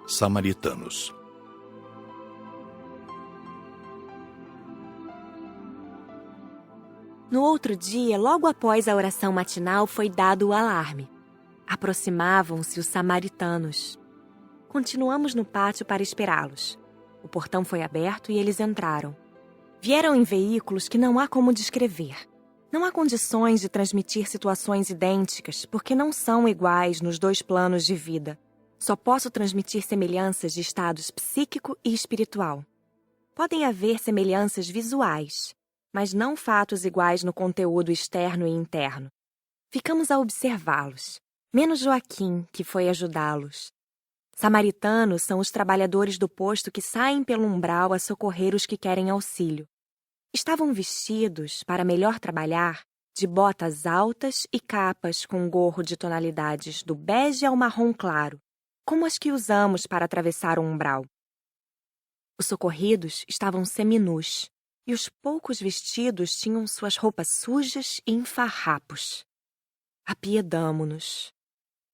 Samaritanos. No outro dia, logo após a oração matinal, foi dado o alarme. Aproximavam-se os samaritanos. Continuamos no pátio para esperá-los. O portão foi aberto e eles entraram. Vieram em veículos que não há como descrever. Não há condições de transmitir situações idênticas, porque não são iguais nos dois planos de vida. Só posso transmitir semelhanças de estados psíquico e espiritual. Podem haver semelhanças visuais, mas não fatos iguais no conteúdo externo e interno. Ficamos a observá-los, menos Joaquim, que foi ajudá-los. Samaritanos são os trabalhadores do posto que saem pelo umbral a socorrer os que querem auxílio. Estavam vestidos, para melhor trabalhar, de botas altas e capas com gorro de tonalidades do bege ao marrom claro, como as que usamos para atravessar o umbral. Os socorridos estavam seminus, e os poucos vestidos tinham suas roupas sujas e em farrapos. Apiedamo-nos.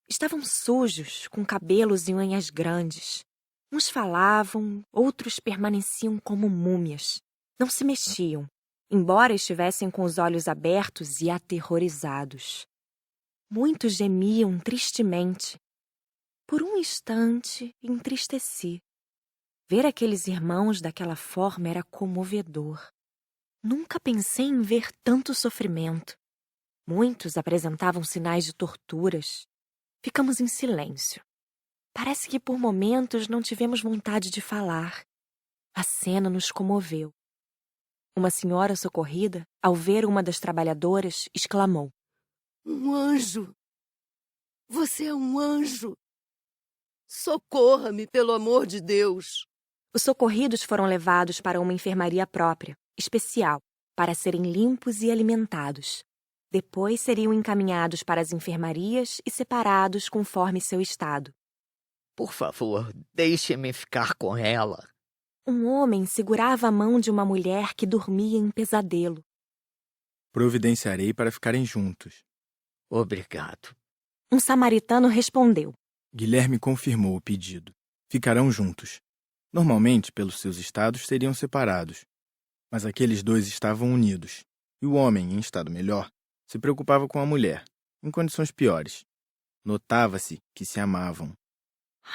Estavam sujos, com cabelos e unhas grandes. Uns falavam, outros permaneciam como múmias. Não se mexiam, embora estivessem com os olhos abertos e aterrorizados. Muitos gemiam tristemente. Por um instante, entristeci. Ver aqueles irmãos daquela forma era comovedor. Nunca pensei em ver tanto sofrimento. Muitos apresentavam sinais de torturas. Ficamos em silêncio. Parece que por momentos não tivemos vontade de falar. A cena nos comoveu. Uma senhora socorrida, ao ver uma das trabalhadoras, exclamou: "Um anjo! Você é um anjo! Socorra-me, pelo amor de Deus!" Os socorridos foram levados para uma enfermaria própria, especial, para serem limpos e alimentados. Depois seriam encaminhados para as enfermarias e separados conforme seu estado. Por favor, deixe-me ficar com ela. Um homem segurava a mão de uma mulher que dormia em pesadelo. Providenciarei para ficarem juntos. Obrigado. Um samaritano respondeu: Guilherme confirmou o pedido. Ficarão juntos. Normalmente, pelos seus estados, seriam separados. Mas aqueles dois estavam unidos. E o homem, em estado melhor, se preocupava com a mulher, em condições piores. Notava-se que se amavam.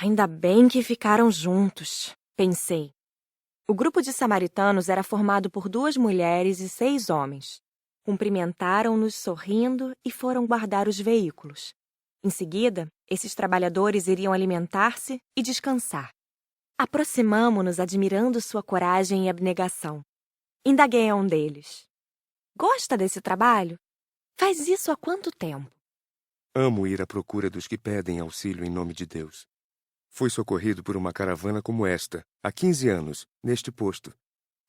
Ainda bem que ficaram juntos, pensei. O grupo de samaritanos era formado por 2 mulheres e 6 homens. Cumprimentaram-nos sorrindo e foram guardar os veículos. Em seguida, esses trabalhadores iriam alimentar-se e descansar. Aproximamo-nos admirando sua coragem e abnegação. Indaguei a um deles: "Gosta desse trabalho? Faz isso há quanto tempo?" Amo ir à procura dos que pedem auxílio em nome de Deus. Fui socorrido por uma caravana como esta, há 15 anos, neste posto.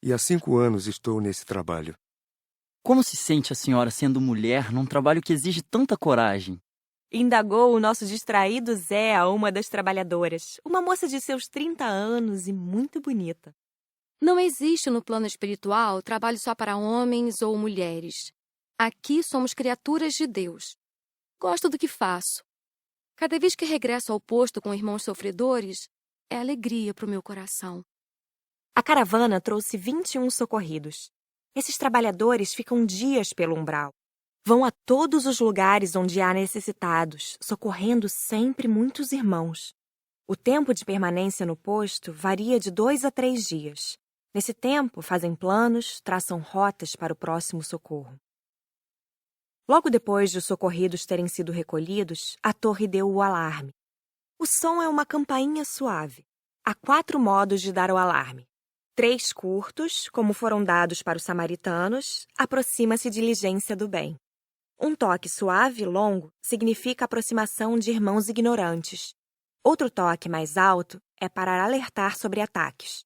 E há 5 anos estou nesse trabalho. Como se sente a senhora sendo mulher num trabalho que exige tanta coragem? Indagou o nosso distraído Zé a uma das trabalhadoras, uma moça de seus 30 anos e muito bonita. Não existe no plano espiritual trabalho só para homens ou mulheres. Aqui somos criaturas de Deus. Gosto do que faço. Cada vez que regresso ao posto com irmãos sofredores, é alegria para o meu coração. A caravana trouxe 21 socorridos. Esses trabalhadores ficam dias pelo umbral. Vão a todos os lugares onde há necessitados, socorrendo sempre muitos irmãos. O tempo de permanência no posto varia de 2 a 3 dias. Nesse tempo, fazem planos, traçam rotas para o próximo socorro. Logo depois de os socorridos terem sido recolhidos, a torre deu o alarme. O som é uma campainha suave. Há 4 modos de dar o alarme. 3 curtos, como foram dados para os samaritanos, aproxima-se diligência do bem. Um toque suave e longo significa aproximação de irmãos ignorantes. Outro toque mais alto é para alertar sobre ataques.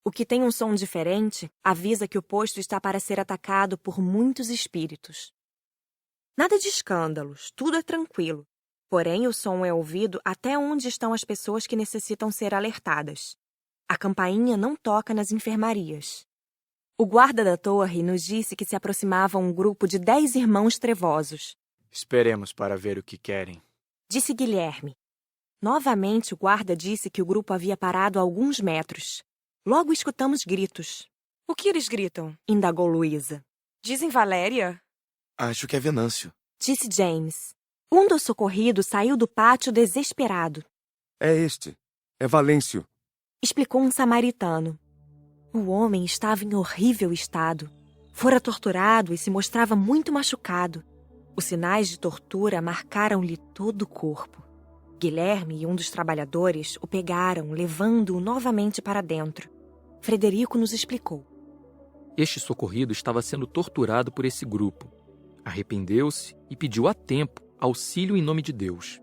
O que tem um som diferente avisa que o posto está para ser atacado por muitos espíritos. Nada de escândalos, tudo é tranquilo. Porém, o som é ouvido até onde estão as pessoas que necessitam ser alertadas. A campainha não toca nas enfermarias. O guarda da torre nos disse que se aproximava um grupo de 10 irmãos trevosos. Esperemos para ver o que querem, Disse Guilherme. Novamente, o guarda disse que o grupo havia parado a alguns metros. Logo escutamos gritos. O que eles gritam? Indagou Luísa. Dizem Valéria? Acho que é Venâncio. Disse James. Um dos socorridos saiu do pátio desesperado. É este. É Valêncio. Explicou um samaritano. O homem estava em horrível estado. Fora torturado e se mostrava muito machucado. Os sinais de tortura marcaram-lhe todo o corpo. Guilherme e um dos trabalhadores o pegaram, levando-o novamente para dentro. Frederico nos explicou. Este socorrido estava sendo torturado por esse grupo. Arrependeu-se e pediu a tempo auxílio em nome de Deus.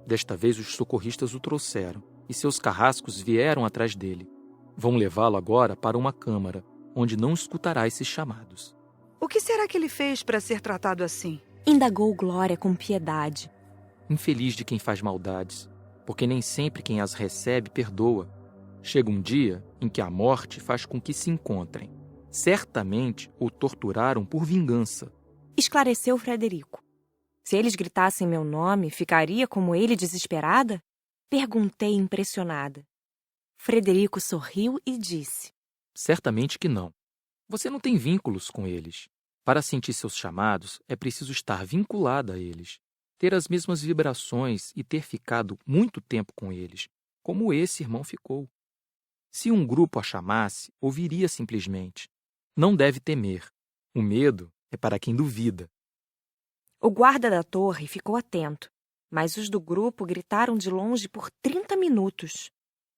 Desta vez os socorristas o trouxeram e seus carrascos vieram atrás dele. Vão levá-lo agora para uma câmara, onde não escutará esses chamados. O que será que ele fez para ser tratado assim? Indagou Glória com piedade. Infeliz de quem faz maldades, porque nem sempre quem as recebe perdoa. Chega um dia em que a morte faz com que se encontrem. Certamente o torturaram por vingança. Esclareceu Frederico. Se eles gritassem meu nome, ficaria como ele desesperada? Perguntei impressionada. Frederico sorriu e disse. Certamente que não. Você não tem vínculos com eles. Para sentir seus chamados, é preciso estar vinculada a eles, ter as mesmas vibrações e ter ficado muito tempo com eles, como esse irmão ficou. Se um grupo a chamasse, ouviria simplesmente. Não deve temer. O medo é para quem duvida. O guarda da torre ficou atento, mas os do grupo gritaram de longe por 30 minutos.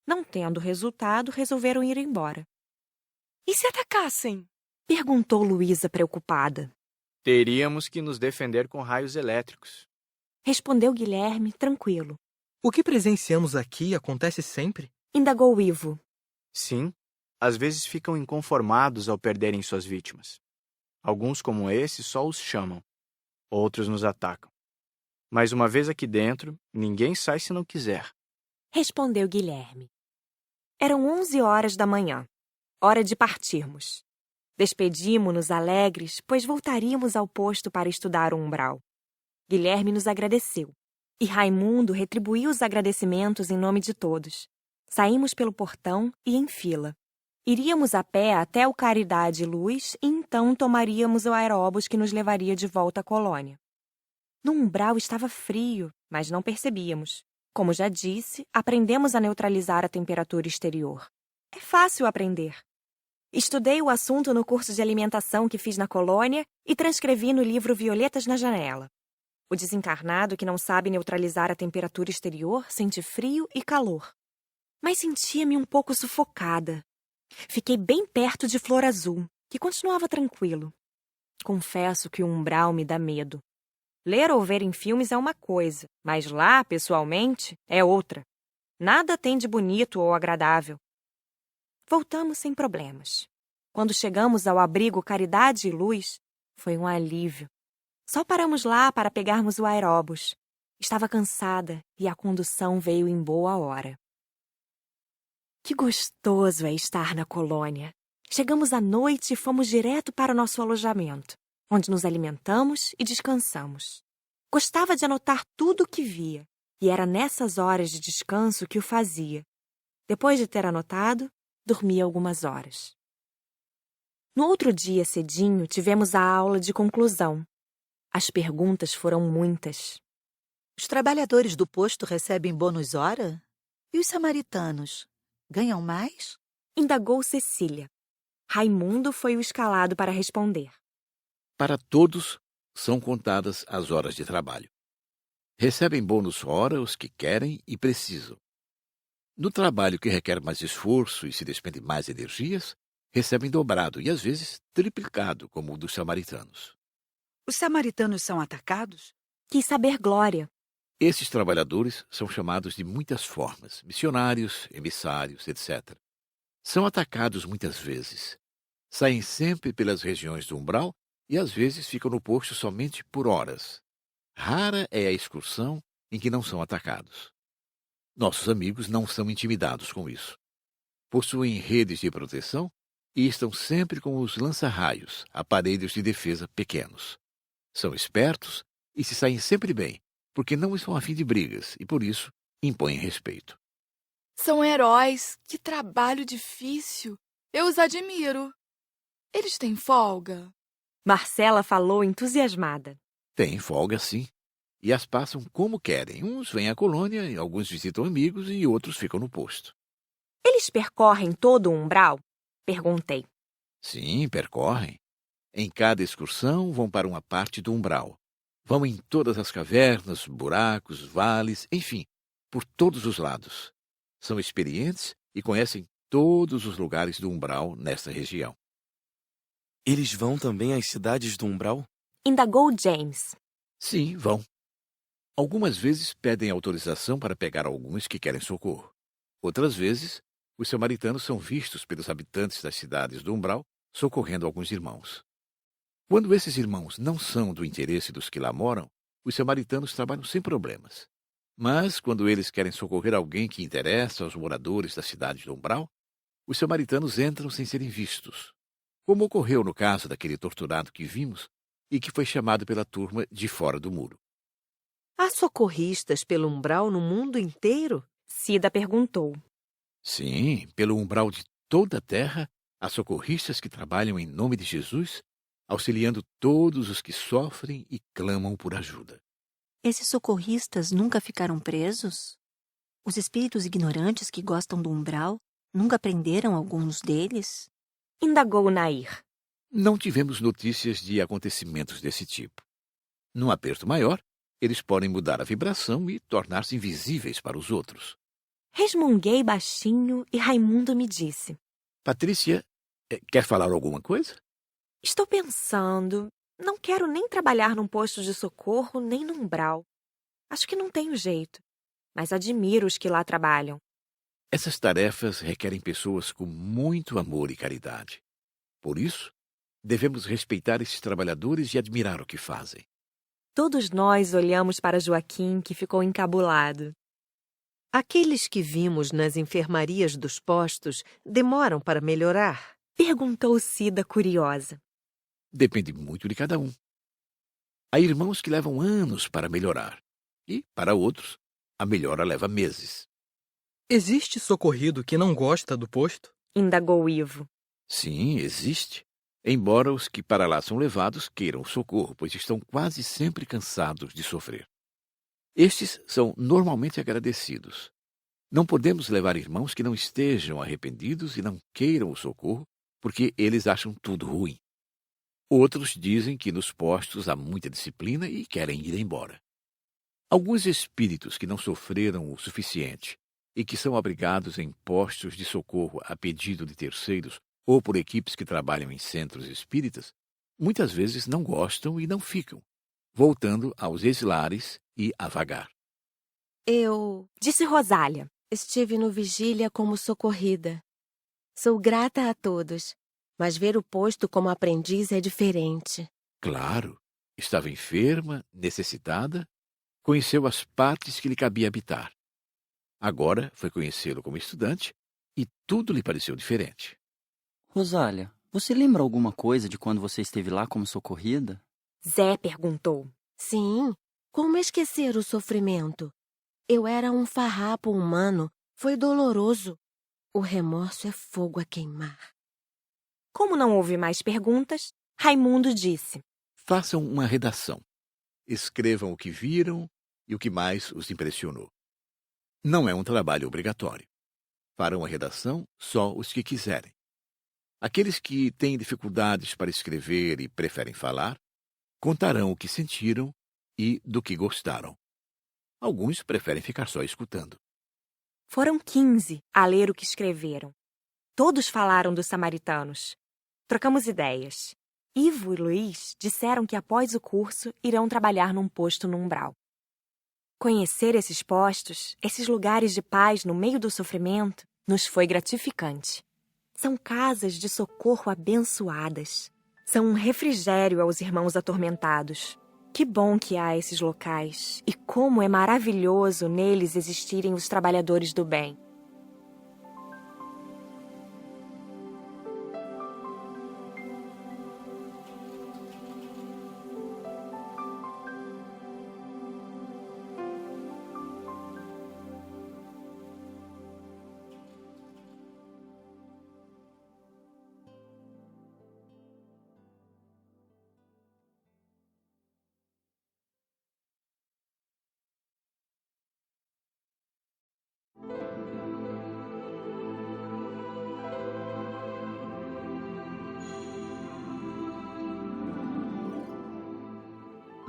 Não tendo resultado, resolveram ir embora. E se atacassem? Perguntou Luísa preocupada. Teríamos que nos defender com raios elétricos. Respondeu Guilherme, tranquilo. O que presenciamos aqui acontece sempre? Indagou Ivo. Sim, às vezes ficam inconformados ao perderem suas vítimas. Alguns como esse só os chamam. Outros nos atacam. Mas uma vez aqui dentro, ninguém sai se não quiser. Respondeu Guilherme. Eram 11 horas da manhã. Hora de partirmos. Despedimo-nos alegres, pois voltaríamos ao posto para estudar o umbral. Guilherme nos agradeceu. E Raimundo retribuiu os agradecimentos em nome de todos. Saímos pelo portão e em fila. Iríamos a pé até o Caridade e Luz e então tomaríamos o aeróbus que nos levaria de volta à colônia. No umbral estava frio, mas não percebíamos. Como já disse, aprendemos a neutralizar a temperatura exterior. É fácil aprender. Estudei o assunto no curso de alimentação que fiz na colônia e transcrevi no livro Violetas na Janela. O desencarnado que não sabe neutralizar a temperatura exterior sente frio e calor. Mas sentia-me um pouco sufocada. Fiquei bem perto de Flor Azul, que continuava tranquilo. Confesso que o umbral me dá medo. Ler ou ver em filmes é uma coisa, mas lá, pessoalmente, é outra. Nada tem de bonito ou agradável. Voltamos sem problemas. Quando chegamos ao abrigo Caridade e Luz, foi um alívio. Só paramos lá para pegarmos o aeróbus. Estava cansada e a condução veio em boa hora. Que gostoso é estar na colônia. Chegamos à noite e fomos direto para o nosso alojamento, onde nos alimentamos e descansamos. Gostava de anotar tudo o que via, e era nessas horas de descanso que o fazia. Depois de ter anotado, dormia algumas horas. No outro dia, cedinho, tivemos a aula de conclusão. As perguntas foram muitas. Os trabalhadores do posto recebem bônus hora? E os samaritanos? Ganham mais? Indagou Cecília. Raimundo foi o escalado para responder. Para todos são contadas as horas de trabalho. Recebem bônus hora os que querem e precisam. No trabalho que requer mais esforço e se despende mais energias, recebem dobrado e às vezes triplicado, como o dos samaritanos. Os samaritanos são atacados? Quis saber Glória. Esses trabalhadores são chamados de muitas formas, missionários, emissários, etc. São atacados muitas vezes. Saem sempre pelas regiões do umbral e às vezes ficam no posto somente por horas. Rara é a excursão em que não são atacados. Nossos amigos não são intimidados com isso. Possuem redes de proteção e estão sempre com os lança-raios, aparelhos de defesa pequenos. São espertos e se saem sempre bem, porque não estão a fim de brigas e, por isso, impõem respeito. São heróis. Que trabalho difícil. Eu os admiro. Eles têm folga? Marcela falou entusiasmada. Têm folga, sim. E as passam como querem. Uns vêm à colônia, alguns visitam amigos e outros ficam no posto. Eles percorrem todo o umbral? Perguntei. Sim, percorrem. Em cada excursão vão para uma parte do umbral. Vão em todas as cavernas, buracos, vales, enfim, por todos os lados. São experientes e conhecem todos os lugares do umbral nesta região. Eles vão também às cidades do umbral? Indagou James. Sim, vão. Algumas vezes pedem autorização para pegar alguns que querem socorro. Outras vezes, os samaritanos são vistos pelos habitantes das cidades do umbral socorrendo alguns irmãos. Quando esses irmãos não são do interesse dos que lá moram, os samaritanos trabalham sem problemas. Mas, quando eles querem socorrer alguém que interessa aos moradores da cidade do umbral, os samaritanos entram sem serem vistos, como ocorreu no caso daquele torturado que vimos e que foi chamado pela turma de fora do muro. Há socorristas pelo umbral no mundo inteiro? Cida perguntou. Sim, pelo umbral de toda a terra, há socorristas que trabalham em nome de Jesus, auxiliando todos os que sofrem e clamam por ajuda. Esses socorristas nunca ficaram presos? Os espíritos ignorantes que gostam do umbral nunca prenderam alguns deles? Indagou Nair. Não tivemos notícias de acontecimentos desse tipo. Num aperto maior, eles podem mudar a vibração e tornar-se invisíveis para os outros. Resmunguei baixinho e Raimundo me disse. Patrícia, quer falar alguma coisa? Estou pensando. Não quero nem trabalhar num posto de socorro, nem no umbral. Acho que não tenho jeito. Mas admiro os que lá trabalham. Essas tarefas requerem pessoas com muito amor e caridade. Por isso, devemos respeitar esses trabalhadores e admirar o que fazem. Todos nós olhamos para Joaquim, que ficou encabulado. Aqueles que vimos nas enfermarias dos postos demoram para melhorar? Perguntou Cida, curiosa. Depende muito de cada um. Há irmãos que levam anos para melhorar. E, para outros, a melhora leva meses. Existe socorrido que não gosta do posto? Indagou Ivo. Sim, existe. Embora os que para lá são levados queiram socorro, pois estão quase sempre cansados de sofrer. Estes são normalmente agradecidos. Não podemos levar irmãos que não estejam arrependidos e não queiram o socorro, porque eles acham tudo ruim. Outros dizem que nos postos há muita disciplina e querem ir embora. Alguns espíritos que não sofreram o suficiente e que são abrigados em postos de socorro a pedido de terceiros ou por equipes que trabalham em centros espíritas, muitas vezes não gostam e não ficam, voltando aos ex-lares e a vagar. Disse Rosália. Estive no Vigília como socorrida. Sou grata a todos, mas ver o posto como aprendiz é diferente. Claro, estava enferma, necessitada, conheceu as partes que lhe cabia habitar. Agora foi conhecê-lo como estudante e tudo lhe pareceu diferente. Rosália, você lembra alguma coisa de quando você esteve lá como socorrida? Zé perguntou. Sim, como esquecer o sofrimento? Eu era um farrapo humano. Foi doloroso. O remorso é fogo a queimar. Como não houve mais perguntas, Raimundo disse. Façam uma redação. Escrevam o que viram e o que mais os impressionou. Não é um trabalho obrigatório. Farão a redação só os que quiserem. Aqueles que têm dificuldades para escrever e preferem falar, contarão o que sentiram e do que gostaram. Alguns preferem ficar só escutando. Foram 15 a ler o que escreveram. Todos falaram dos samaritanos. Trocamos ideias. Ivo e Luiz disseram que após o curso irão trabalhar num posto no umbral. Conhecer esses postos, esses lugares de paz no meio do sofrimento, nos foi gratificante. São casas de socorro abençoadas. São um refrigério aos irmãos atormentados. Que bom que há esses locais e como é maravilhoso neles existirem os trabalhadores do bem.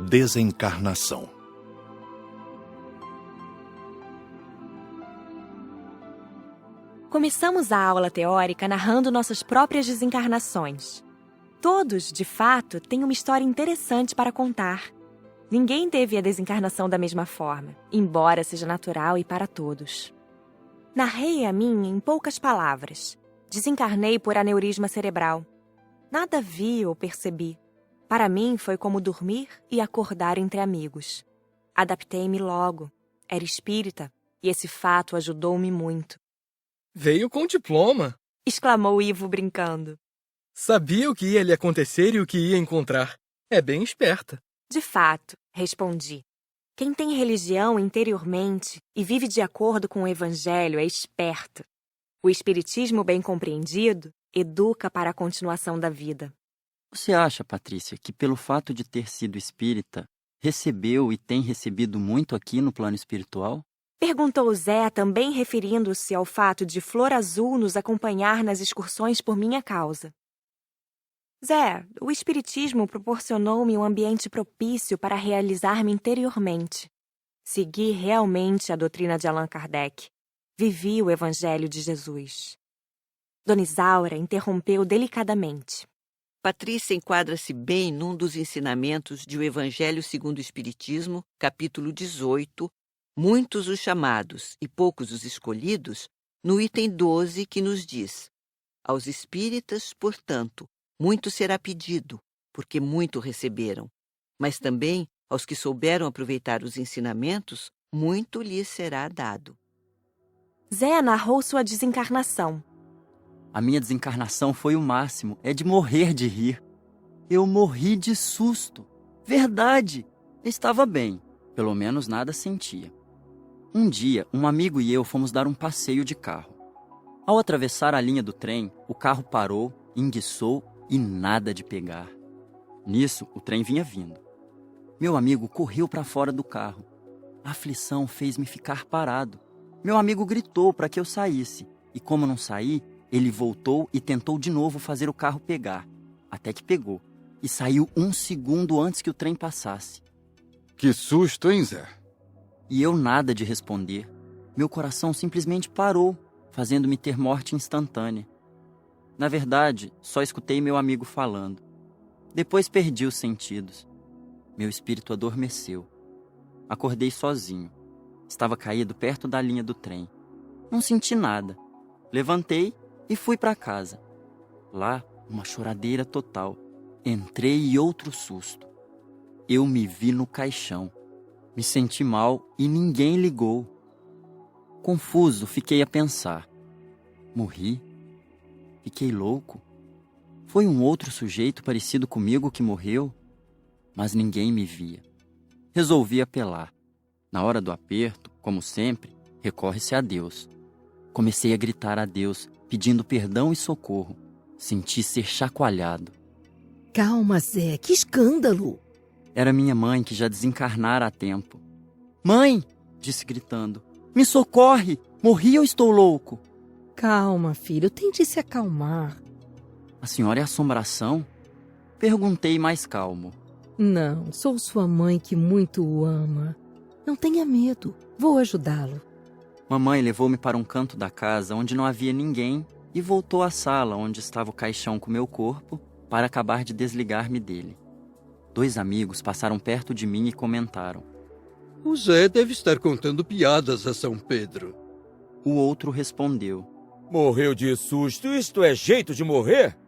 Desencarnação. Começamos a aula teórica narrando nossas próprias desencarnações. Todos, de fato, têm uma história interessante para contar. Ninguém teve a desencarnação da mesma forma, embora seja natural e para todos. Narrei a minha em poucas palavras. Desencarnei por aneurisma cerebral. Nada vi ou percebi. Para mim foi como dormir e acordar entre amigos. Adaptei-me logo. Era espírita e esse fato ajudou-me muito. Veio com diploma! Exclamou Ivo brincando. Sabia o que ia lhe acontecer e o que ia encontrar. É bem esperta. De fato, respondi. Quem tem religião interiormente e vive de acordo com o Evangelho é esperto. O Espiritismo bem compreendido educa para a continuação da vida. Você acha, Patrícia, que pelo fato de ter sido espírita, recebeu e tem recebido muito aqui no plano espiritual? Perguntou Zé, também referindo-se ao fato de Flor Azul nos acompanhar nas excursões por minha causa. Zé, o Espiritismo proporcionou-me um ambiente propício para realizar-me interiormente. Segui realmente a doutrina de Allan Kardec. Vivi o Evangelho de Jesus. Dona Isaura interrompeu delicadamente. Patrícia enquadra-se bem num dos ensinamentos de O Evangelho segundo o Espiritismo, capítulo 18, Muitos os chamados e poucos os escolhidos, no item 12, que nos diz: Aos espíritas, portanto, muito será pedido, porque muito receberam. Mas também, aos que souberam aproveitar os ensinamentos, muito lhes será dado. Zé narrou sua desencarnação. A minha desencarnação foi o máximo, é de morrer de rir. Eu morri de susto. Verdade! Estava bem, pelo menos nada sentia. Um dia, um amigo e eu fomos dar um passeio de carro. Ao atravessar a linha do trem, o carro parou, enguiçou e nada de pegar. Nisso, o trem vinha vindo. Meu amigo correu para fora do carro. A aflição fez-me ficar parado. Meu amigo gritou para que eu saísse, e como não saí, ele voltou e tentou de novo fazer o carro pegar, até que pegou, e saiu 1 segundo antes que o trem passasse. Que susto, hein, Zé? E eu nada de responder. Meu coração simplesmente parou, fazendo-me ter morte instantânea. Na verdade, só escutei meu amigo falando. Depois perdi os sentidos. Meu espírito adormeceu. Acordei sozinho. Estava caído perto da linha do trem. Não senti nada. Levantei e fui para casa. Lá, uma choradeira total. Entrei e outro susto. Eu me vi no caixão. Me senti mal e ninguém ligou. Confuso, fiquei a pensar. Morri? Fiquei louco? Foi um outro sujeito parecido comigo que morreu? Mas ninguém me via. Resolvi apelar. Na hora do aperto, como sempre, recorre-se a Deus. Comecei a gritar a Deus, pedindo perdão e socorro. Senti ser chacoalhado. Calma, Zé, que escândalo! Era minha mãe, que já desencarnara há tempo. Mãe, disse gritando, me socorre! Morri ou estou louco? Calma, filho, tente se acalmar. A senhora é assombração? Perguntei mais calmo. Não, sou sua mãe que muito o ama. Não tenha medo, vou ajudá-lo. Mamãe levou-me para um canto da casa onde não havia ninguém e voltou à sala onde estava o caixão com meu corpo para acabar de desligar-me dele. 2 amigos passaram perto de mim e comentaram. O Zé deve estar contando piadas a São Pedro. O outro respondeu. Morreu de susto, isto é jeito de morrer?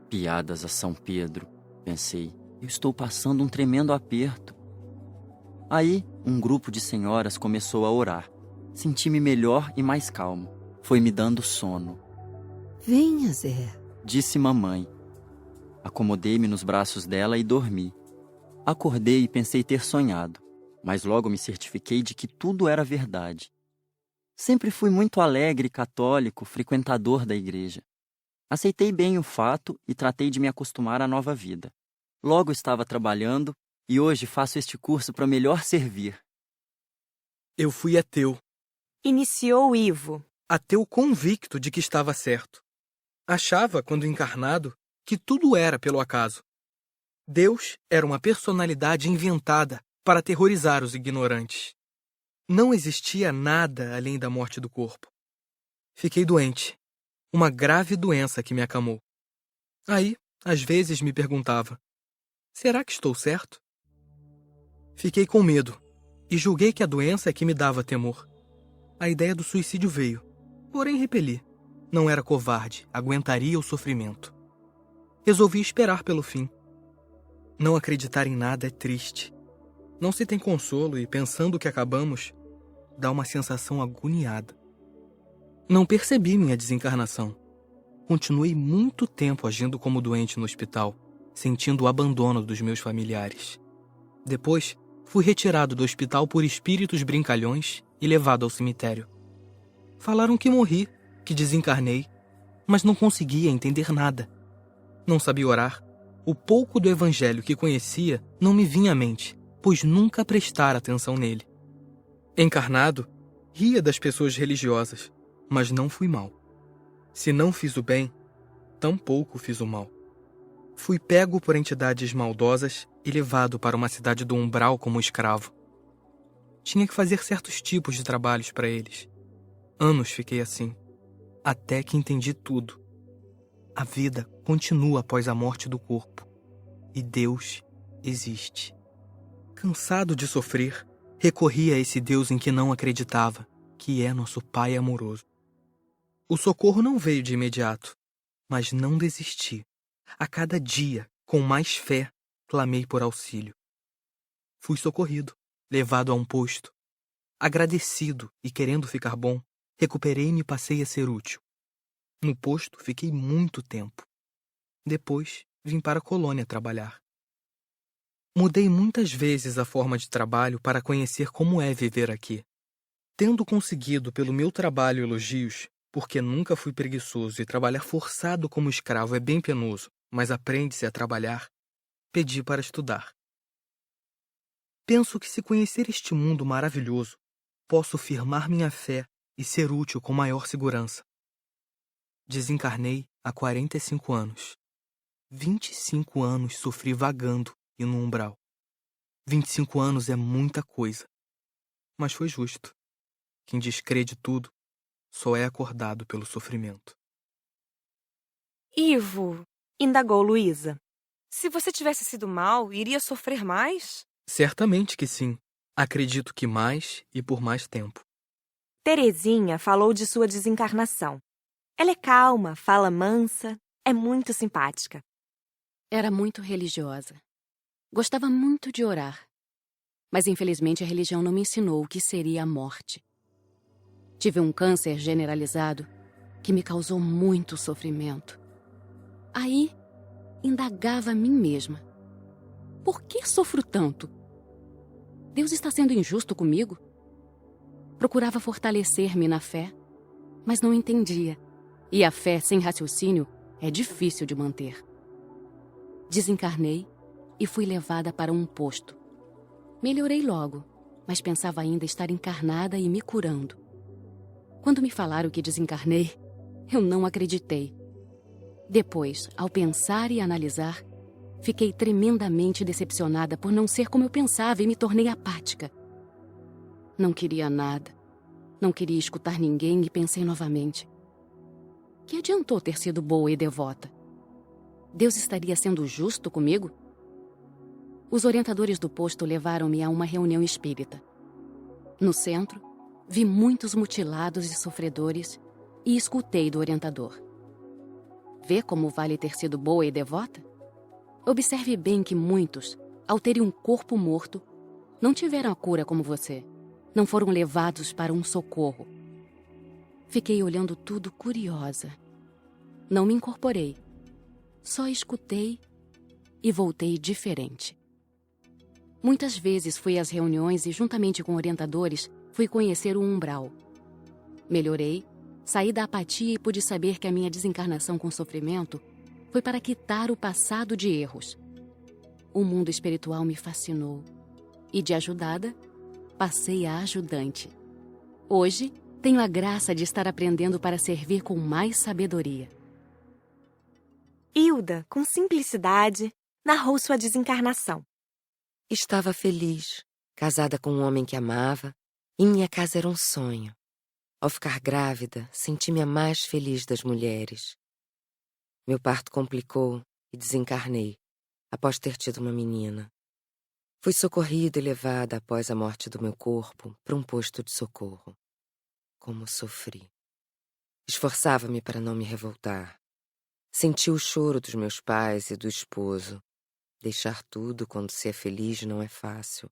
Piadas a São Pedro, pensei. Eu estou passando um tremendo aperto. Aí, um grupo de senhoras começou a orar. Senti-me melhor e mais calmo. Foi me dando sono. Venha, Zé, disse mamãe. Acomodei-me nos braços dela e dormi. Acordei e pensei ter sonhado, mas logo me certifiquei de que tudo era verdade. Sempre fui muito alegre, católico, frequentador da igreja. Aceitei bem o fato e tratei de me acostumar à nova vida. Logo estava trabalhando e hoje faço este curso para melhor servir. Eu fui ateu. Iniciou Ivo. Ateu convicto de que estava certo. Achava, quando encarnado, que tudo era pelo acaso. Deus era uma personalidade inventada para aterrorizar os ignorantes. Não existia nada além da morte do corpo. Fiquei doente, uma grave doença que me acamou. Aí, às vezes, me perguntava: será que estou certo? Fiquei com medo e julguei que a doença é que me dava temor. A ideia do suicídio veio, porém repeli. Não era covarde, aguentaria o sofrimento. Resolvi esperar pelo fim. Não acreditar em nada é triste. Não se tem consolo e, pensando que acabamos, dá uma sensação agoniada. Não percebi minha desencarnação. Continuei muito tempo agindo como doente no hospital, sentindo o abandono dos meus familiares. Depois, fui retirado do hospital por espíritos brincalhões e levado ao cemitério. Falaram que morri, que desencarnei, mas não conseguia entender nada. Não sabia orar. O pouco do evangelho que conhecia não me vinha à mente, pois nunca prestara atenção nele. Encarnado, ria das pessoas religiosas, mas não fui mal. Se não fiz o bem, tampouco fiz o mal. Fui pego por entidades maldosas e levado para uma cidade do umbral como escravo. Tinha que fazer certos tipos de trabalhos para eles. Anos fiquei assim, até que entendi tudo. A vida continua após a morte do corpo, e Deus existe. Cansado de sofrer, recorri a esse Deus em que não acreditava, que é nosso Pai amoroso. O socorro não veio de imediato, mas não desisti. A cada dia, com mais fé, clamei por auxílio. Fui socorrido, levado a um posto. Agradecido e querendo ficar bom, recuperei-me e passei a ser útil. No posto, fiquei muito tempo. Depois, vim para a colônia trabalhar. Mudei muitas vezes a forma de trabalho para conhecer como é viver aqui. Tendo conseguido pelo meu trabalho elogios, porque nunca fui preguiçoso e trabalhar forçado como escravo é bem penoso, mas aprende-se a trabalhar, pedi para estudar. Penso que se conhecer este mundo maravilhoso, posso firmar minha fé e ser útil com maior segurança. Desencarnei há 45 anos. 25 anos sofri vagando e no umbral. 25 anos é muita coisa. Mas foi justo. Quem descrê de tudo só é acordado pelo sofrimento. Ivo, indagou Luísa. Se você tivesse sido mal, iria sofrer mais? Certamente que sim. Acredito que mais e por mais tempo. Terezinha falou de sua desencarnação. Ela é calma, fala mansa, é muito simpática. Era muito religiosa. Gostava muito de orar. Mas infelizmente a religião não me ensinou o que seria a morte. Tive um câncer generalizado que me causou muito sofrimento. Aí, indagava a mim mesma. Por que sofro tanto? Deus está sendo injusto comigo? Procurava fortalecer-me na fé, mas não entendia. E a fé sem raciocínio é difícil de manter. Desencarnei e fui levada para um posto. Melhorei logo, mas pensava ainda estar encarnada e me curando. Quando me falaram que desencarnei, eu não acreditei. Depois, ao pensar e analisar, fiquei tremendamente decepcionada por não ser como eu pensava e me tornei apática. Não queria nada, não queria escutar ninguém e pensei novamente. Que adiantou ter sido boa e devota? Deus estaria sendo justo comigo? Os orientadores do posto levaram-me a uma reunião espírita. No centro, vi muitos mutilados e sofredores e escutei do orientador. Vê como vale ter sido boa e devota? Observe bem que muitos, ao terem um corpo morto, não tiveram a cura como você. Não foram levados para um socorro. Fiquei olhando tudo curiosa. Não me incorporei. Só escutei e voltei diferente. Muitas vezes fui às reuniões e, juntamente com orientadores, fui conhecer o umbral. Melhorei, saí da apatia e pude saber que a minha desencarnação com sofrimento foi para quitar o passado de erros. O mundo espiritual me fascinou e, de ajudada, passei a ajudante. Hoje, tenho a graça de estar aprendendo para servir com mais sabedoria. Hilda, com simplicidade, narrou sua desencarnação. Estava feliz, casada com um homem que amava, e minha casa era um sonho. Ao ficar grávida, senti-me a mais feliz das mulheres. Meu parto complicou e desencarnei, após ter tido uma menina. Fui socorrida e levada após a morte do meu corpo para um posto de socorro. Como sofri. Esforçava-me para não me revoltar. Senti o choro dos meus pais e do esposo. Deixar tudo quando se é feliz não é fácil.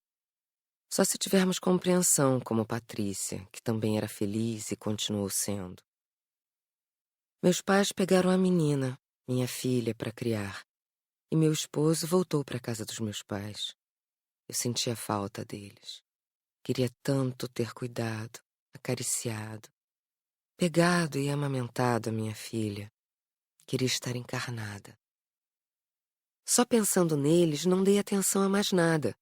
Só se tivermos compreensão, como Patrícia, que também era feliz e continuou sendo. Meus pais pegaram a menina, minha filha, para criar, e meu esposo voltou para a casa dos meus pais. Eu sentia falta deles. Queria tanto ter cuidado, acariciado, pegado e amamentado a minha filha. Queria estar encarnada. Só pensando neles, não dei atenção a mais nada.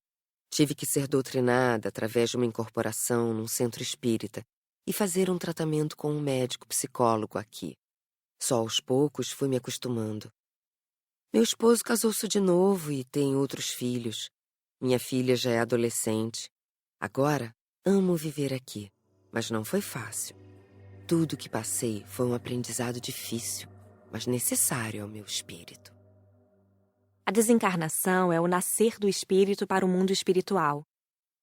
Tive que ser doutrinada através de uma incorporação num centro espírita e fazer um tratamento com um médico psicólogo aqui. Só aos poucos fui me acostumando. Meu esposo casou-se de novo e tem outros filhos. Minha filha já é adolescente. Agora, amo viver aqui, mas não foi fácil. Tudo que passei foi um aprendizado difícil, mas necessário ao meu espírito. A desencarnação é o nascer do espírito para o mundo espiritual.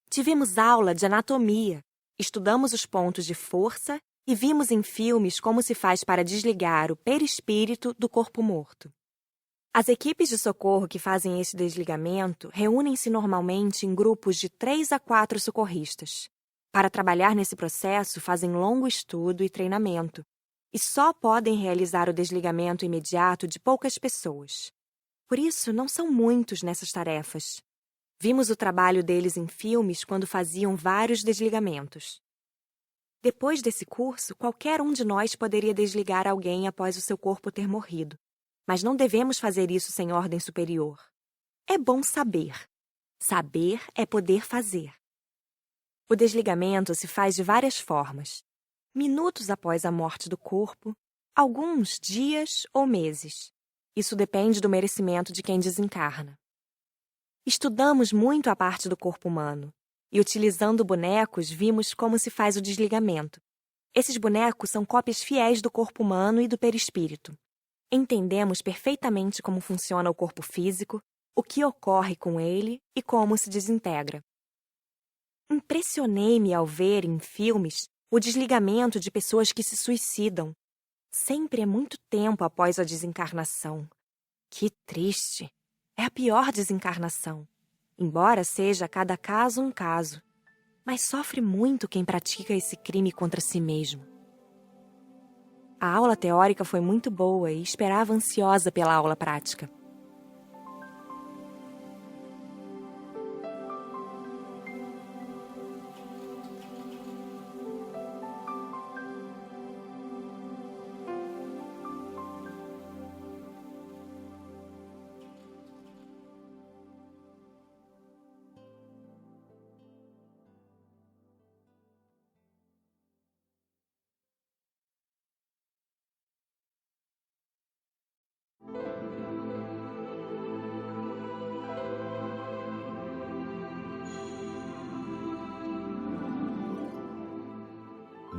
Tivemos aula de anatomia, estudamos os pontos de força e vimos em filmes como se faz para desligar o perispírito do corpo morto. As equipes de socorro que fazem esse desligamento reúnem-se normalmente em grupos de 3 a 4 socorristas. Para trabalhar nesse processo, fazem longo estudo e treinamento, e só podem realizar o desligamento imediato de poucas pessoas. Por isso, não são muitos nessas tarefas. Vimos o trabalho deles em filmes quando faziam vários desligamentos. Depois desse curso, qualquer um de nós poderia desligar alguém após o seu corpo ter morrido. Mas não devemos fazer isso sem ordem superior. É bom saber. Saber é poder fazer. O desligamento se faz de várias formas. Minutos após a morte do corpo, alguns dias ou meses. Isso depende do merecimento de quem desencarna. Estudamos muito a parte do corpo humano e, utilizando bonecos, vimos como se faz o desligamento. Esses bonecos são cópias fiéis do corpo humano e do perispírito. Entendemos perfeitamente como funciona o corpo físico, o que ocorre com ele e como se desintegra. Impressionei-me ao ver, em filmes, o desligamento de pessoas que se suicidam. Sempre é muito tempo após a desencarnação. Que triste! É a pior desencarnação. Embora seja a cada caso um caso. Mas sofre muito quem pratica esse crime contra si mesmo. A aula teórica foi muito boa e esperava ansiosa pela aula prática.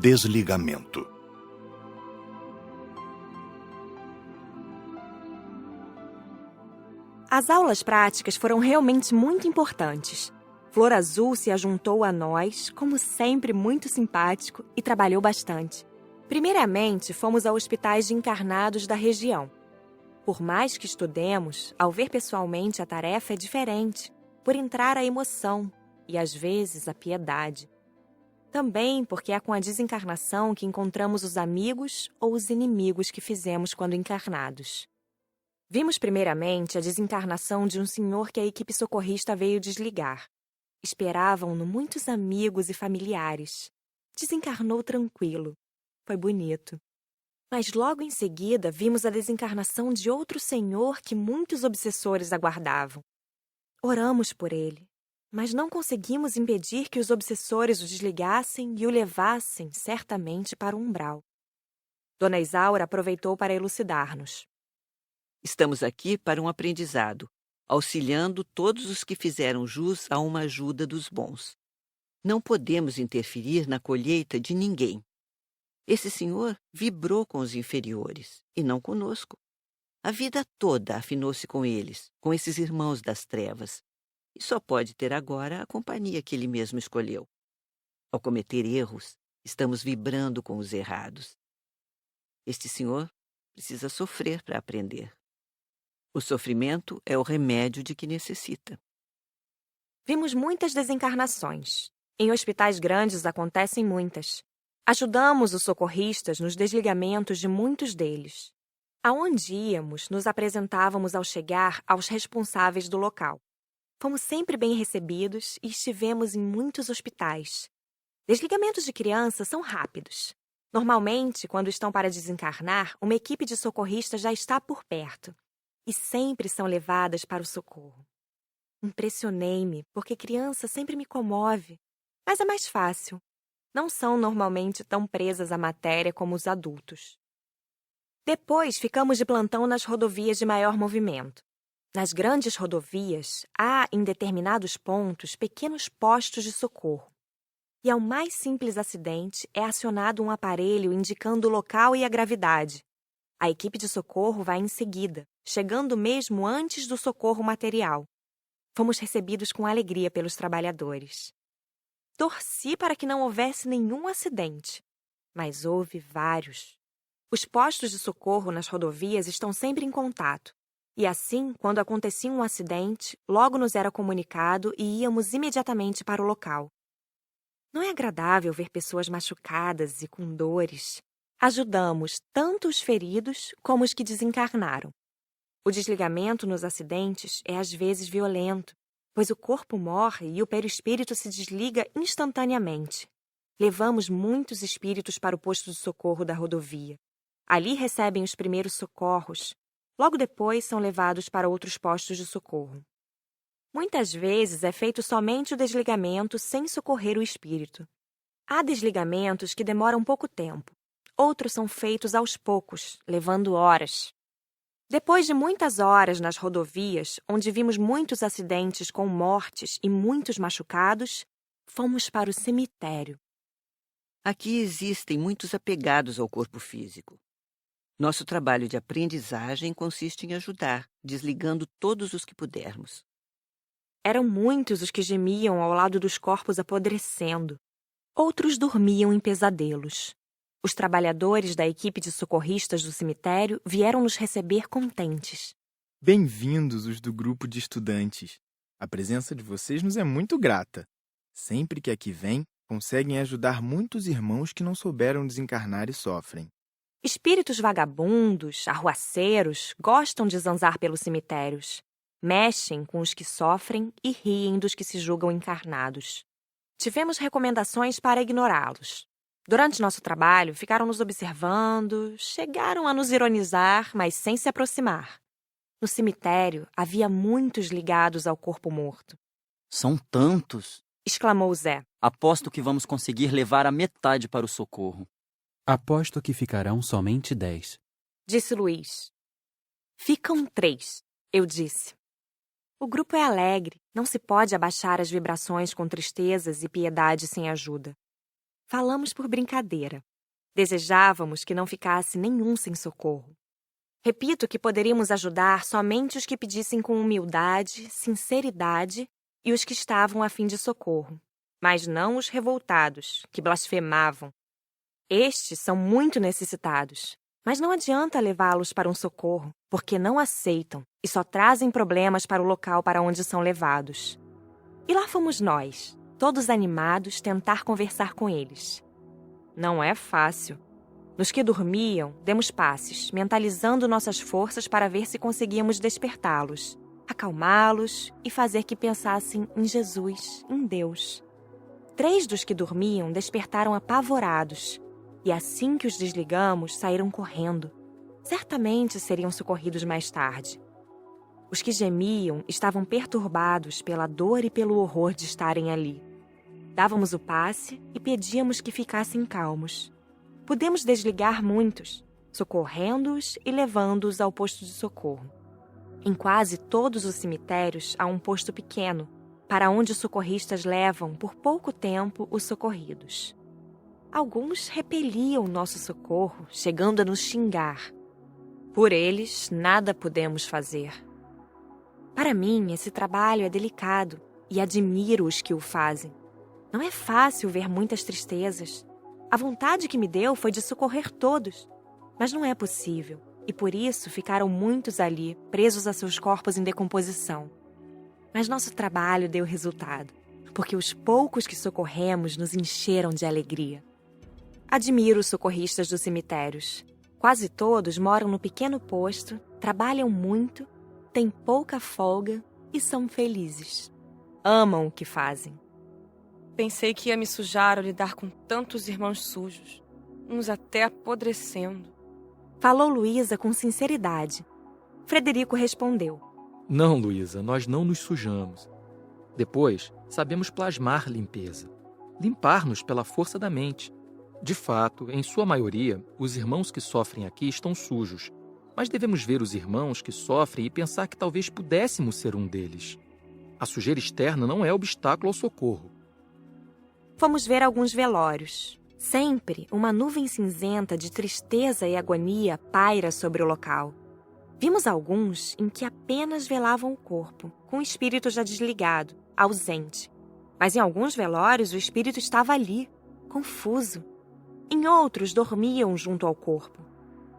Desligamento. As aulas práticas foram realmente muito importantes. Flor Azul se ajuntou a nós, como sempre muito simpático, e trabalhou bastante. Primeiramente, fomos a hospitais de encarnados da região. Por mais que estudemos, ao ver pessoalmente a tarefa é diferente, por entrar a emoção e, às vezes, a piedade. Também porque é com a desencarnação que encontramos os amigos ou os inimigos que fizemos quando encarnados. Vimos primeiramente a desencarnação de um senhor que a equipe socorrista veio desligar. Esperavam-no muitos amigos e familiares. Desencarnou tranquilo. Foi bonito. Mas logo em seguida vimos a desencarnação de outro senhor que muitos obsessores aguardavam. Oramos por ele, mas não conseguimos impedir que os obsessores o desligassem e o levassem, certamente, para o umbral. Dona Isaura aproveitou para elucidar-nos. Estamos aqui para um aprendizado. auxiliando todos os que fizeram jus a uma ajuda dos bons. Não podemos interferir na colheita de ninguém. Esse senhor vibrou com os inferiores, e não conosco. A vida toda afinou-se com eles, com esses irmãos das trevas, e só pode ter agora a companhia que ele mesmo escolheu. Ao cometer erros, estamos vibrando com os errados. Este senhor precisa sofrer para aprender. O sofrimento é o remédio de que necessita. Vimos muitas desencarnações. Em hospitais grandes acontecem muitas. Ajudamos os socorristas nos desligamentos de muitos deles. Aonde íamos, nos apresentávamos ao chegar aos responsáveis do local. Fomos sempre bem recebidos e estivemos em muitos hospitais. Desligamentos de criança são rápidos. Normalmente, quando estão para desencarnar, uma equipe de socorristas já está por perto. E sempre são levadas para o socorro. Impressionei-me, porque criança sempre me comove. Mas é mais fácil. Não são normalmente tão presas à matéria como os adultos. Depois, ficamos de plantão nas rodovias de maior movimento. Nas grandes rodovias, há, em determinados pontos, pequenos postos de socorro. E ao mais simples acidente, é acionado um aparelho indicando o local e a gravidade. A equipe de socorro vai em seguida, chegando mesmo antes do socorro material. Fomos recebidos com alegria pelos trabalhadores. Torci para que não houvesse nenhum acidente, mas houve vários. Os postos de socorro nas rodovias estão sempre em contato, e assim, quando acontecia um acidente, logo nos era comunicado e íamos imediatamente para o local. Não é agradável ver pessoas machucadas e com dores. Ajudamos tanto os feridos como os que desencarnaram. O desligamento nos acidentes é às vezes violento, pois o corpo morre e o perispírito se desliga instantaneamente. Levamos muitos espíritos para o posto de socorro da rodovia. Ali recebem os primeiros socorros. Logo depois são levados para outros postos de socorro. Muitas vezes é feito somente o desligamento sem socorrer o espírito. Há desligamentos que demoram pouco tempo. Outros são feitos aos poucos, levando horas. Depois de muitas horas nas rodovias, onde vimos muitos acidentes com mortes e muitos machucados, fomos para o cemitério. Aqui existem muitos apegados ao corpo físico. Nosso trabalho de aprendizagem consiste em ajudar, desligando todos os que pudermos. Eram muitos os que gemiam ao lado dos corpos apodrecendo. Outros dormiam em pesadelos. Os trabalhadores da equipe de socorristas do cemitério vieram nos receber contentes. Bem-vindos os do grupo de estudantes. A presença de vocês nos é muito grata. Sempre que aqui vêm, conseguem ajudar muitos irmãos que não souberam desencarnar e sofrem. Espíritos vagabundos, arruaceiros, gostam de zanzar pelos cemitérios. Mexem com os que sofrem e riem dos que se julgam encarnados. Tivemos recomendações para ignorá-los. Durante nosso trabalho, ficaram nos observando, chegaram a nos ironizar, mas sem se aproximar. No cemitério, havia muitos ligados ao corpo morto. São tantos! Exclamou Zé. Aposto que vamos conseguir levar a metade para o socorro. Aposto que ficarão somente 10. Disse Luiz. Ficam 3, eu disse. O grupo é alegre, não se pode abaixar as vibrações com tristezas e piedade sem ajuda. Falamos por brincadeira. Desejávamos que não ficasse nenhum sem socorro. Repito que poderíamos ajudar somente os que pedissem com humildade, sinceridade e os que estavam a fim de socorro, mas não os revoltados, que blasfemavam. Estes são muito necessitados, mas não adianta levá-los para um socorro, porque não aceitam e só trazem problemas para o local para onde são levados. E lá fomos nós, todos animados, tentar conversar com eles. Não é fácil. Nos que dormiam, demos passes, mentalizando nossas forças para ver se conseguíamos despertá-los, acalmá-los e fazer que pensassem em Jesus, em Deus. 3 dos que dormiam despertaram apavorados, e assim que os desligamos, saíram correndo. Certamente seriam socorridos mais tarde. Os que gemiam estavam perturbados pela dor e pelo horror de estarem ali. Dávamos o passe e pedíamos que ficassem calmos. Pudemos desligar muitos, socorrendo-os e levando-os ao posto de socorro. Em quase todos os cemitérios há um posto pequeno, para onde os socorristas levam por pouco tempo os socorridos. Alguns repeliam nosso socorro, chegando a nos xingar. Por eles, nada podemos fazer. Para mim, esse trabalho é delicado e admiro os que o fazem. Não é fácil ver muitas tristezas. A vontade que me deu foi de socorrer todos, mas não é possível, e por isso ficaram muitos ali, presos a seus corpos em decomposição. Mas nosso trabalho deu resultado, porque os poucos que socorremos nos encheram de alegria. Admiro os socorristas dos cemitérios. Quase todos moram no pequeno posto, trabalham muito, têm pouca folga e são felizes. Amam o que fazem. Pensei que ia me sujar ao lidar com tantos irmãos sujos, uns até apodrecendo. Falou Luísa com sinceridade. Frederico respondeu. Não, Luísa, nós não nos sujamos. Depois, sabemos plasmar limpeza. Limpar-nos pela força da mente. De fato, em sua maioria, os irmãos que sofrem aqui estão sujos. Mas devemos ver os irmãos que sofrem e pensar que talvez pudéssemos ser um deles. A sujeira externa não é obstáculo ao socorro. Fomos ver alguns velórios. Sempre uma nuvem cinzenta de tristeza e agonia paira sobre o local. Vimos alguns em que apenas velavam o corpo, com o espírito já desligado, ausente. Mas em alguns velórios o espírito estava ali, confuso. Em outros dormiam junto ao corpo.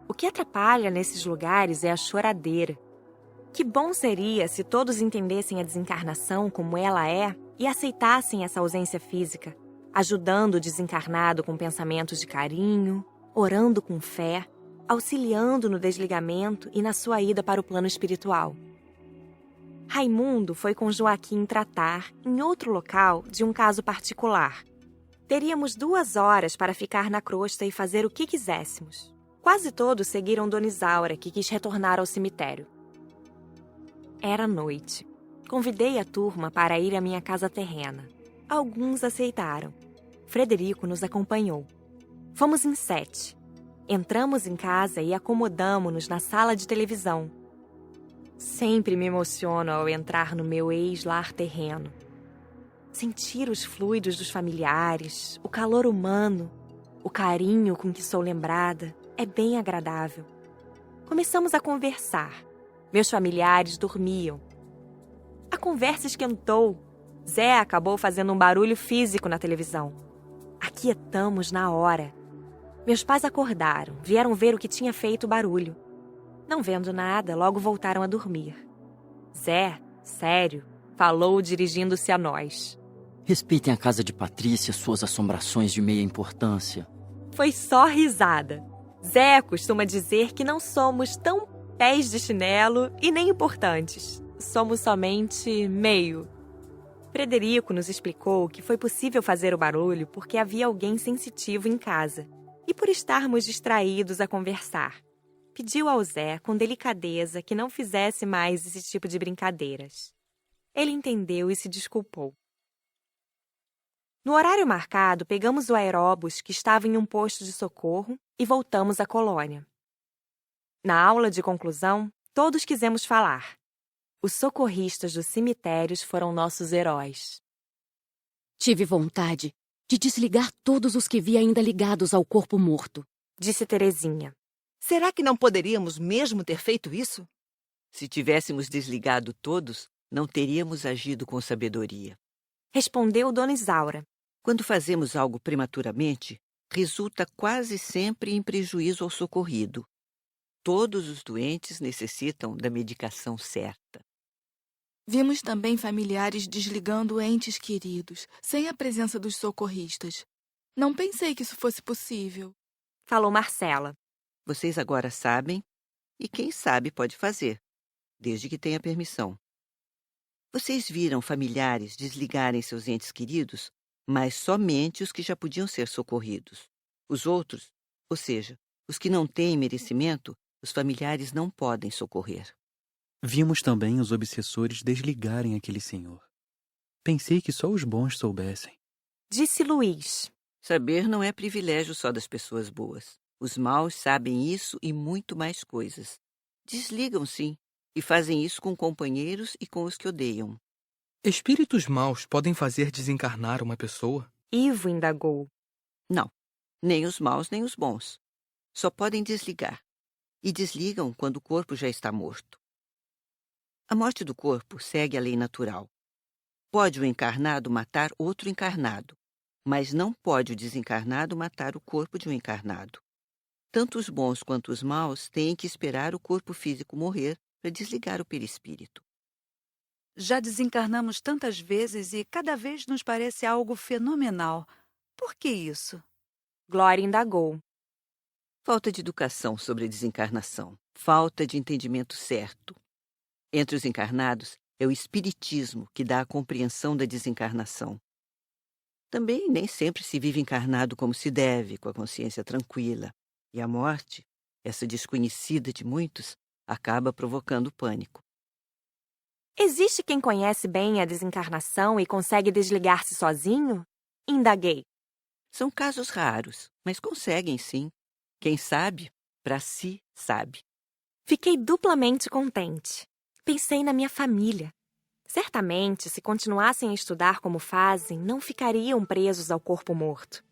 O que atrapalha nesses lugares é a choradeira. Que bom seria se todos entendessem a desencarnação como ela é e aceitassem essa ausência física, ajudando o desencarnado com pensamentos de carinho, orando com fé, auxiliando no desligamento e na sua ida para o plano espiritual. Raimundo foi com Joaquim tratar, em outro local, de um caso particular. Teríamos 2 horas para ficar na crosta e fazer o que quiséssemos. Quase todos seguiram Dona Isaura, que quis retornar ao cemitério. Era noite. Convidei a turma para ir à minha casa terrena. Alguns aceitaram. Frederico nos acompanhou. Fomos em 7. Entramos em casa e acomodamo-nos na sala de televisão. Sempre me emociono ao entrar no meu ex-lar terreno. Sentir os fluidos dos familiares, o calor humano, o carinho com que sou lembrada, é bem agradável. Começamos a conversar. Meus familiares dormiam. A conversa esquentou. Zé acabou fazendo um barulho físico na televisão. Aquietamos na hora. Meus pais acordaram, vieram ver o que tinha feito o barulho. Não vendo nada, logo voltaram a dormir. Zé, sério, falou dirigindo-se a nós. Respeitem a casa de Patrícia, suas assombrações de meia importância. Foi só risada. Zé costuma dizer que não somos tão pés de chinelo e nem importantes. Somos somente meio. Frederico nos explicou que foi possível fazer o barulho porque havia alguém sensitivo em casa e por estarmos distraídos a conversar. Pediu ao Zé, com delicadeza, que não fizesse mais esse tipo de brincadeiras. Ele entendeu e se desculpou. No horário marcado, pegamos o aeróbus que estava em um posto de socorro e voltamos à colônia. Na aula de conclusão, todos quisemos falar. Os socorristas dos cemitérios foram nossos heróis. Tive vontade de desligar todos os que vi ainda ligados ao corpo morto, disse Terezinha. Será que não poderíamos mesmo ter feito isso? Se tivéssemos desligado todos, não teríamos agido com sabedoria. Respondeu Dona Isaura. Quando fazemos algo prematuramente, resulta quase sempre em prejuízo ao socorrido. Todos os doentes necessitam da medicação certa. Vimos também familiares desligando entes queridos, sem a presença dos socorristas. Não pensei que isso fosse possível. Falou Marcela. Vocês agora sabem, e quem sabe pode fazer, desde que tenha permissão. Vocês viram familiares desligarem seus entes queridos, mas somente os que já podiam ser socorridos. Os outros, ou seja, os que não têm merecimento, os familiares não podem socorrer. Vimos também os obsessores desligarem aquele senhor. Pensei que só os bons soubessem. Disse Luiz. Saber não é privilégio só das pessoas boas. Os maus sabem isso e muito mais coisas. Desligam, sim, E fazem isso com companheiros e com os que odeiam. Espíritos maus podem fazer desencarnar uma pessoa? Ivo indagou. Não, nem os maus nem os bons. Só podem desligar. E desligam quando o corpo já está morto. A morte do corpo segue a lei natural. Pode o encarnado matar outro encarnado, mas não pode o desencarnado matar o corpo de um encarnado. Tanto os bons quanto os maus têm que esperar o corpo físico morrer para desligar o perispírito. Já desencarnamos tantas vezes e cada vez nos parece algo fenomenal. Por que isso? Glória indagou. Falta de educação sobre a desencarnação. Falta de entendimento certo. Entre os encarnados, é o espiritismo que dá a compreensão da desencarnação. Também nem sempre se vive encarnado como se deve, com a consciência tranquila. E a morte, essa desconhecida de muitos, acaba provocando pânico. Existe quem conhece bem a desencarnação e consegue desligar-se sozinho? Indaguei. São casos raros, mas conseguem sim. Quem sabe, para si sabe. Fiquei duplamente contente. Pensei na minha família. Certamente, se continuassem a estudar como fazem, não ficariam presos ao corpo morto.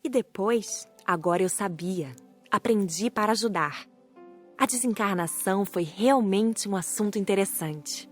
E depois, agora eu sabia. Aprendi para ajudar. A desencarnação foi realmente um assunto interessante.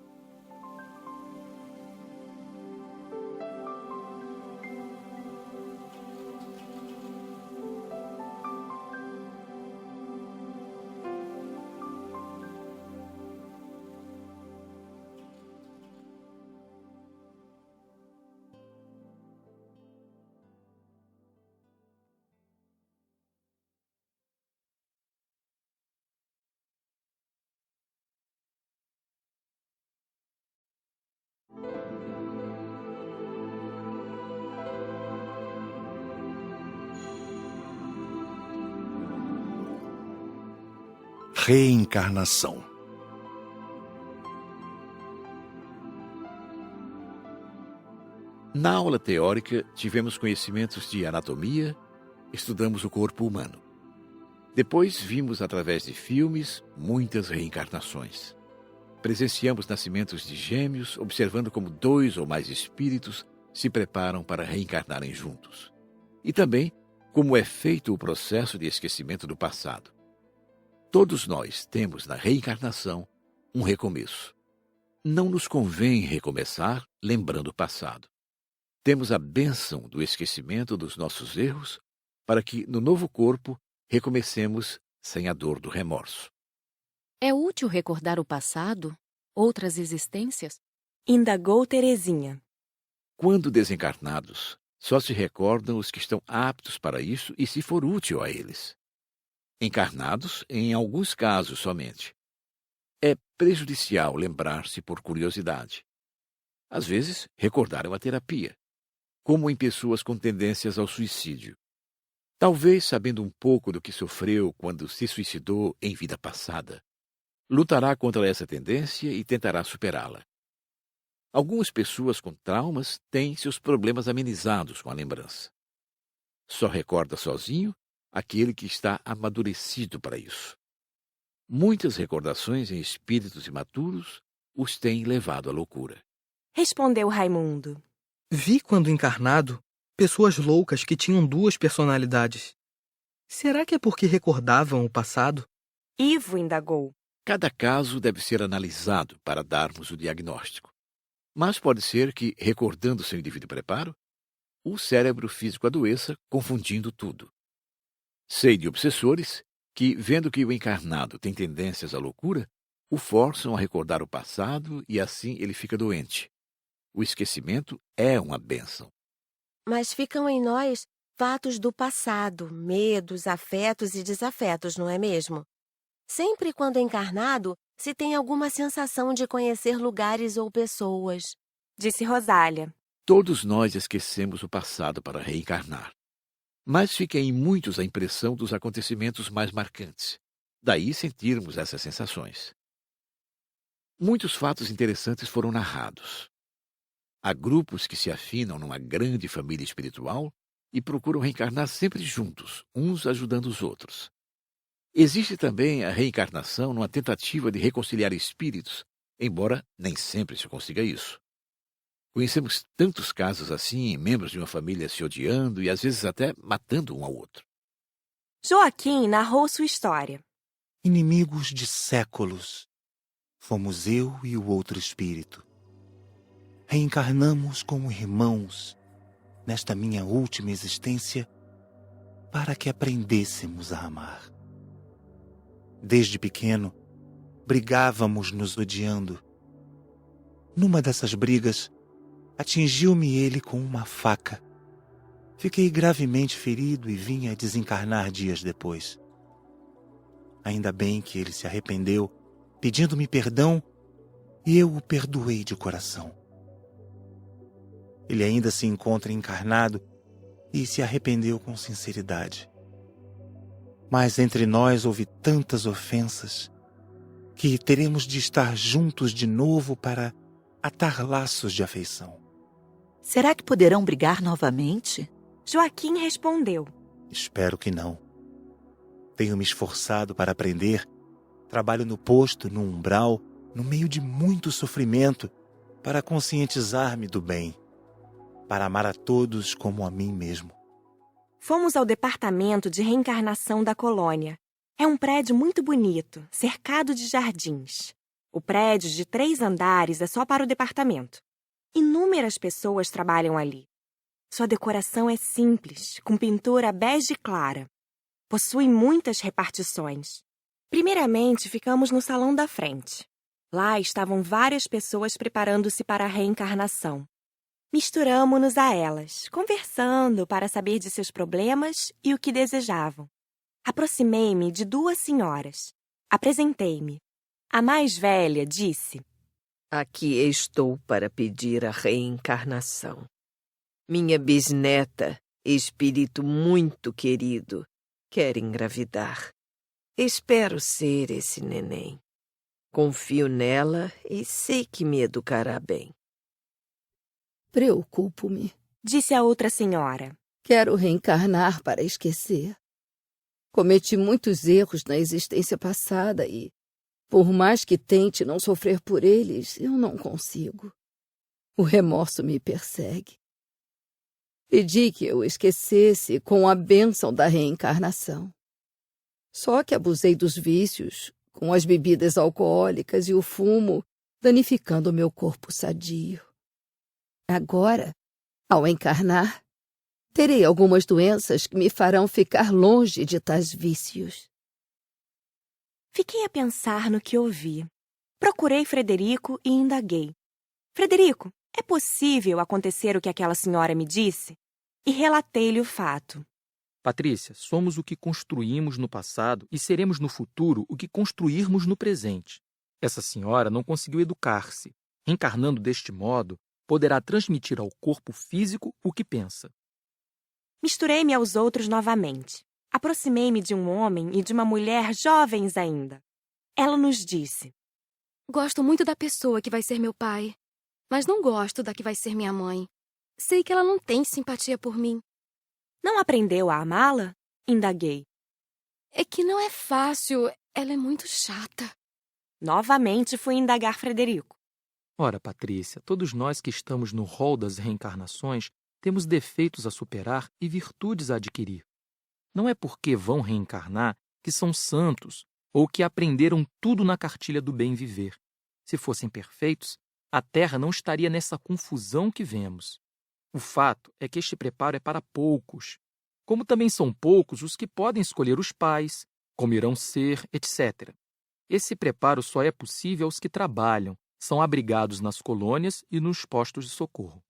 Reencarnação. Na aula teórica, tivemos conhecimentos de anatomia, estudamos o corpo humano. Depois vimos, através de filmes, muitas reencarnações. Presenciamos nascimentos de gêmeos, observando como 2 ou mais espíritos se preparam para reencarnarem juntos. E também como é feito o processo de esquecimento do passado. Todos nós temos na reencarnação um recomeço. Não nos convém recomeçar lembrando o passado. Temos a bênção do esquecimento dos nossos erros para que, no novo corpo, recomecemos sem a dor do remorso. É útil recordar o passado, outras existências? Indagou Terezinha. Quando desencarnados, só se recordam os que estão aptos para isso e se for útil a eles. Encarnados, em alguns casos somente. É prejudicial lembrar-se por curiosidade. Às vezes, recordar é uma terapia, como em pessoas com tendências ao suicídio. Talvez, sabendo um pouco do que sofreu quando se suicidou em vida passada, lutará contra essa tendência e tentará superá-la. Algumas pessoas com traumas têm seus problemas amenizados com a lembrança. Só recorda sozinho aquele que está amadurecido para isso. Muitas recordações em espíritos imaturos os têm levado à loucura. Respondeu Raimundo. Vi, quando encarnado, pessoas loucas que tinham 2 personalidades. Será que é porque recordavam o passado? Ivo indagou. Cada caso deve ser analisado para darmos o diagnóstico. Mas pode ser que, recordando seu devido preparo, o cérebro físico adoeça, confundindo tudo. Sei de obsessores que, vendo que o encarnado tem tendências à loucura, o forçam a recordar o passado e assim ele fica doente. O esquecimento é uma bênção. Mas ficam em nós fatos do passado, medos, afetos e desafetos, não é mesmo? Sempre quando encarnado, se tem alguma sensação de conhecer lugares ou pessoas. Disse Rosália. Todos nós esquecemos o passado para reencarnar. Mas fica em muitos a impressão dos acontecimentos mais marcantes. Daí sentirmos essas sensações. Muitos fatos interessantes foram narrados. Há grupos que se afinam numa grande família espiritual e procuram reencarnar sempre juntos, uns ajudando os outros. Existe também a reencarnação numa tentativa de reconciliar espíritos, embora nem sempre se consiga isso. Conhecemos tantos casos assim, membros de uma família se odiando e às vezes até matando um ao outro. Joaquim narrou sua história. Inimigos de séculos, fomos eu e o outro espírito. Reencarnamos como irmãos nesta minha última existência para que aprendêssemos a amar. Desde pequeno, brigávamos nos odiando. Numa dessas brigas, atingiu-me ele com uma faca. Fiquei gravemente ferido e vim a desencarnar dias depois. Ainda bem que ele se arrependeu, pedindo-me perdão, e eu o perdoei de coração. Ele ainda se encontra encarnado e se arrependeu com sinceridade. Mas entre nós houve tantas ofensas que teremos de estar juntos de novo para atar laços de afeição. Será que poderão brigar novamente? Joaquim respondeu. Espero que não. Tenho me esforçado para aprender. Trabalho no posto, no umbral, no meio de muito sofrimento, para conscientizar-me do bem, para amar a todos como a mim mesmo. Fomos ao departamento de reencarnação da colônia. É um prédio muito bonito, cercado de jardins. O prédio de 3 andares é só para o departamento. Inúmeras pessoas trabalham ali. Sua decoração é simples, com pintura bege clara. Possui muitas repartições. Primeiramente, ficamos no salão da frente. Lá estavam várias pessoas preparando-se para a reencarnação. Misturamo-nos a elas, conversando para saber de seus problemas e o que desejavam. Aproximei-me de 2 senhoras. Apresentei-me. A mais velha disse: Aqui estou para pedir a reencarnação. Minha bisneta, espírito muito querido, quer engravidar. Espero ser esse neném. Confio nela e sei que me educará bem. Preocupo-me, disse a outra senhora. Quero reencarnar para esquecer. Cometi muitos erros na existência passada e, por mais que tente não sofrer por eles, eu não consigo. O remorso me persegue. Pedi que eu esquecesse com a bênção da reencarnação. Só que abusei dos vícios, com as bebidas alcoólicas e o fumo, danificando o meu corpo sadio. Agora, ao encarnar, terei algumas doenças que me farão ficar longe de tais vícios. Fiquei a pensar no que ouvi. Procurei Frederico e indaguei. Frederico, é possível acontecer o que aquela senhora me disse? E relatei-lhe o fato. Patrícia, somos o que construímos no passado e seremos no futuro o que construirmos no presente. Essa senhora não conseguiu educar-se. Reencarnando deste modo, poderá transmitir ao corpo físico o que pensa. Misturei-me aos outros novamente. Aproximei-me de um homem e de uma mulher jovens ainda. Ela nos disse: Gosto muito da pessoa que vai ser meu pai, mas não gosto da que vai ser minha mãe. Sei que ela não tem simpatia por mim. Não aprendeu a amá-la? Indaguei. É que não é fácil, ela é muito chata. Novamente fui indagar Frederico. Ora, Patrícia, todos nós que estamos no rol das reencarnações temos defeitos a superar e virtudes a adquirir. Não é porque vão reencarnar que são santos ou que aprenderam tudo na cartilha do bem viver. Se fossem perfeitos, a Terra não estaria nessa confusão que vemos. O fato é que este preparo é para poucos, como também são poucos os que podem escolher os pais, como irão ser, etc. Esse preparo só é possível aos que trabalham, são abrigados nas colônias e nos postos de socorro.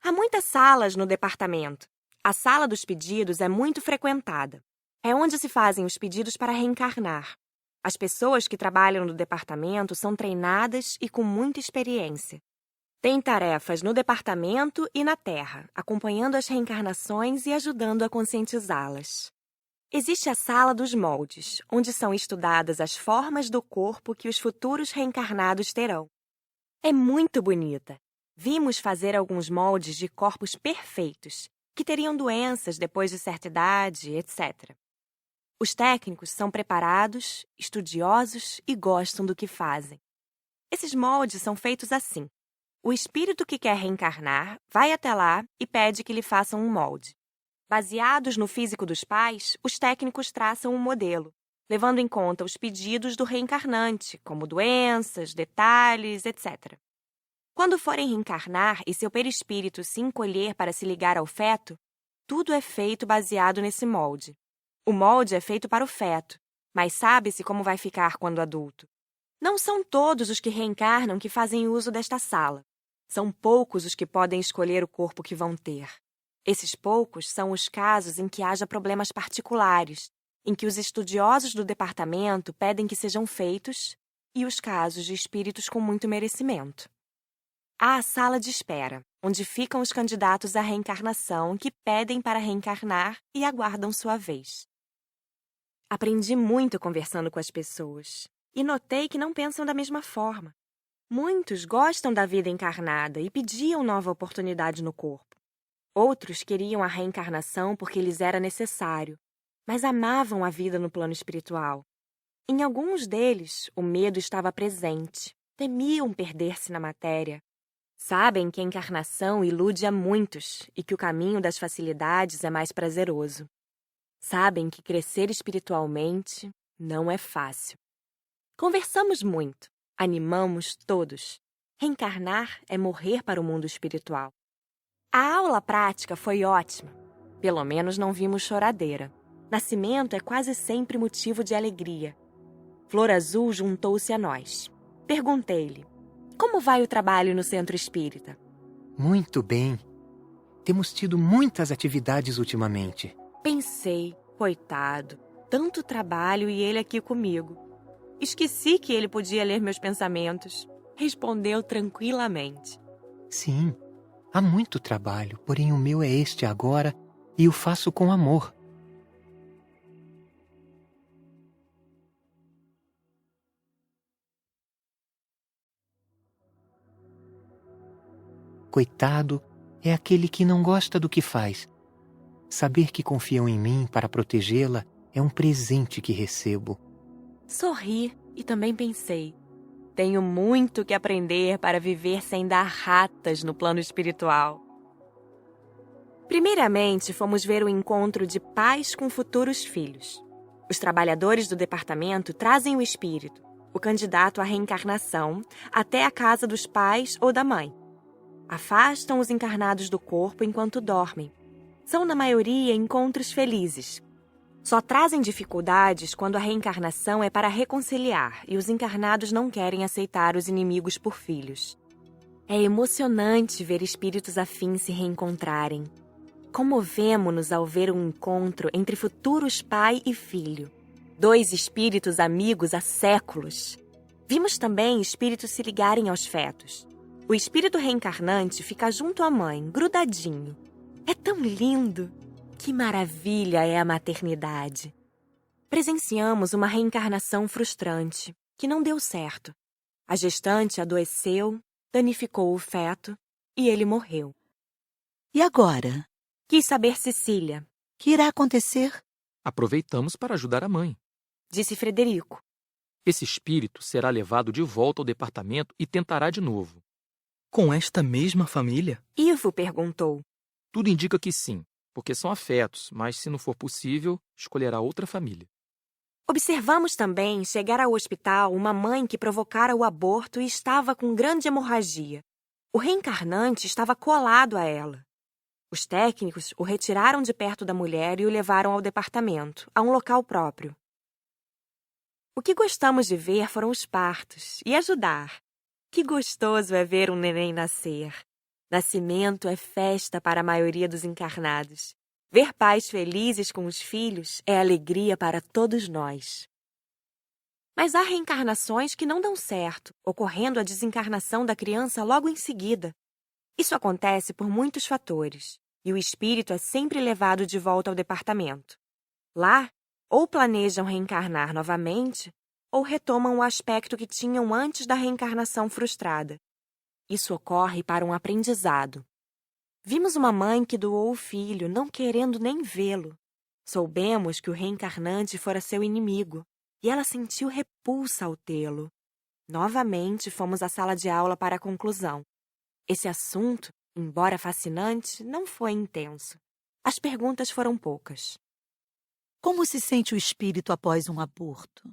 Há muitas salas no departamento. A sala dos pedidos é muito frequentada. É onde se fazem os pedidos para reencarnar. As pessoas que trabalham no departamento são treinadas e com muita experiência. Têm tarefas no departamento e na Terra, acompanhando as reencarnações e ajudando a conscientizá-las. Existe a sala dos moldes, onde são estudadas as formas do corpo que os futuros reencarnados terão. É muito bonita. Vimos fazer alguns moldes de corpos perfeitos, que teriam doenças depois de certa idade, etc. Os técnicos são preparados, estudiosos e gostam do que fazem. Esses moldes são feitos assim. O espírito que quer reencarnar vai até lá e pede que lhe façam um molde. Baseados no físico dos pais, os técnicos traçam um modelo, levando em conta os pedidos do reencarnante, como doenças, detalhes, etc. Quando forem reencarnar e seu perispírito se encolher para se ligar ao feto, tudo é feito baseado nesse molde. O molde é feito para o feto, mas sabe-se como vai ficar quando adulto. Não são todos os que reencarnam que fazem uso desta sala. São poucos os que podem escolher o corpo que vão ter. Esses poucos são os casos em que haja problemas particulares, em que os estudiosos do departamento pedem que sejam feitos, e os casos de espíritos com muito merecimento. Há a sala de espera, onde ficam os candidatos à reencarnação que pedem para reencarnar e aguardam sua vez. Aprendi muito conversando com as pessoas e notei que não pensam da mesma forma. Muitos gostam da vida encarnada e pediam nova oportunidade no corpo. Outros queriam a reencarnação porque lhes era necessário, mas amavam a vida no plano espiritual. Em alguns deles, o medo estava presente, temiam perder-se na matéria. Sabem que a encarnação ilude a muitos e que o caminho das facilidades é mais prazeroso. Sabem que crescer espiritualmente não é fácil. Conversamos muito, animamos todos. Reencarnar é morrer para o mundo espiritual. A aula prática foi ótima. Pelo menos não vimos choradeira. Nascimento é quase sempre motivo de alegria. Flor Azul juntou-se a nós. Perguntei-lhe: como vai o trabalho no centro espírita? Muito bem. Temos tido muitas atividades ultimamente. Pensei, coitado, tanto trabalho e ele aqui comigo. Esqueci que ele podia ler meus pensamentos. Respondeu tranquilamente. Sim, há muito trabalho, porém o meu é este agora e o faço com amor. Coitado é aquele que não gosta do que faz. Saber que confiam em mim para protegê-la é um presente que recebo. Sorri e também pensei: tenho muito que aprender para viver sem dar ratas no plano espiritual. Primeiramente, fomos ver o encontro de pais com futuros filhos. Os trabalhadores do departamento trazem o espírito, o candidato à reencarnação, até a casa dos pais ou da mãe. Afastam os encarnados do corpo enquanto dormem. São, na maioria, encontros felizes. Só trazem dificuldades quando a reencarnação é para reconciliar e os encarnados não querem aceitar os inimigos por filhos. É emocionante ver espíritos afins se reencontrarem. Comovemo-nos ao ver um encontro entre futuros pai e filho. 2 espíritos amigos há séculos. Vimos também espíritos se ligarem aos fetos. O espírito reencarnante fica junto à mãe, grudadinho. É tão lindo! Que maravilha é a maternidade! Presenciamos uma reencarnação frustrante, que não deu certo. A gestante adoeceu, danificou o feto e ele morreu. E agora? Quis saber Cecília. Que irá acontecer? Aproveitamos para ajudar a mãe, disse Frederico. Esse espírito será levado de volta ao departamento e tentará de novo. Com esta mesma família? Ivo perguntou. Tudo indica que sim, porque são afetos, mas se não for possível, escolherá outra família. Observamos também chegar ao hospital uma mãe que provocara o aborto e estava com grande hemorragia. O reencarnante estava colado a ela. Os técnicos o retiraram de perto da mulher e o levaram ao departamento, a um local próprio. O que gostamos de ver foram os partos e ajudar. Que gostoso é ver um neném nascer. Nascimento é festa para a maioria dos encarnados. Ver pais felizes com os filhos é alegria para todos nós. Mas há reencarnações que não dão certo, ocorrendo a desencarnação da criança logo em seguida. Isso acontece por muitos fatores, e o espírito é sempre levado de volta ao departamento. Lá, ou planejam reencarnar novamente, ou retomam o aspecto que tinham antes da reencarnação frustrada. Isso ocorre para um aprendizado. Vimos uma mãe que doou o filho, não querendo nem vê-lo. Soubemos que o reencarnante fora seu inimigo, e ela sentiu repulsa ao tê-lo. Novamente fomos à sala de aula para a conclusão. Esse assunto, embora fascinante, não foi intenso. As perguntas foram poucas. Como se sente o espírito após um aborto?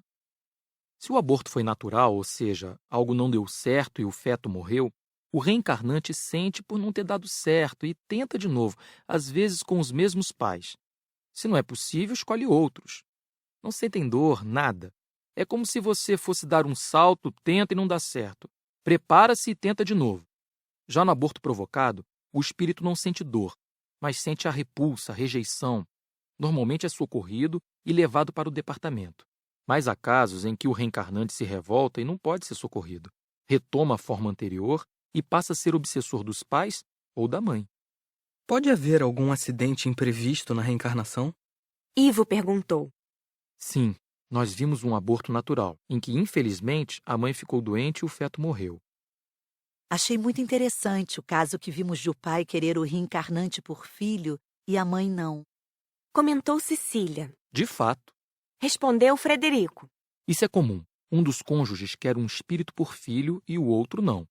Se o aborto foi natural, ou seja, algo não deu certo e o feto morreu, o reencarnante sente por não ter dado certo e tenta de novo, às vezes com os mesmos pais. Se não é possível, escolhe outros. Não sentem dor, nada. É como se você fosse dar um salto, tenta e não dá certo. Prepara-se e tenta de novo. Já no aborto provocado, o espírito não sente dor, mas sente a repulsa, a rejeição. Normalmente é socorrido e levado para o departamento. Mas há casos em que o reencarnante se revolta e não pode ser socorrido. Retoma a forma anterior e passa a ser obsessor dos pais ou da mãe. Pode haver algum acidente imprevisto na reencarnação? Ivo perguntou. Sim, nós vimos um aborto natural, em que, infelizmente, a mãe ficou doente e o feto morreu. Achei muito interessante o caso que vimos de o pai querer o reencarnante por filho e a mãe não. Comentou Cecília. De fato. Respondeu Frederico. Isso é comum. Um dos cônjuges quer um espírito por filho e o outro não.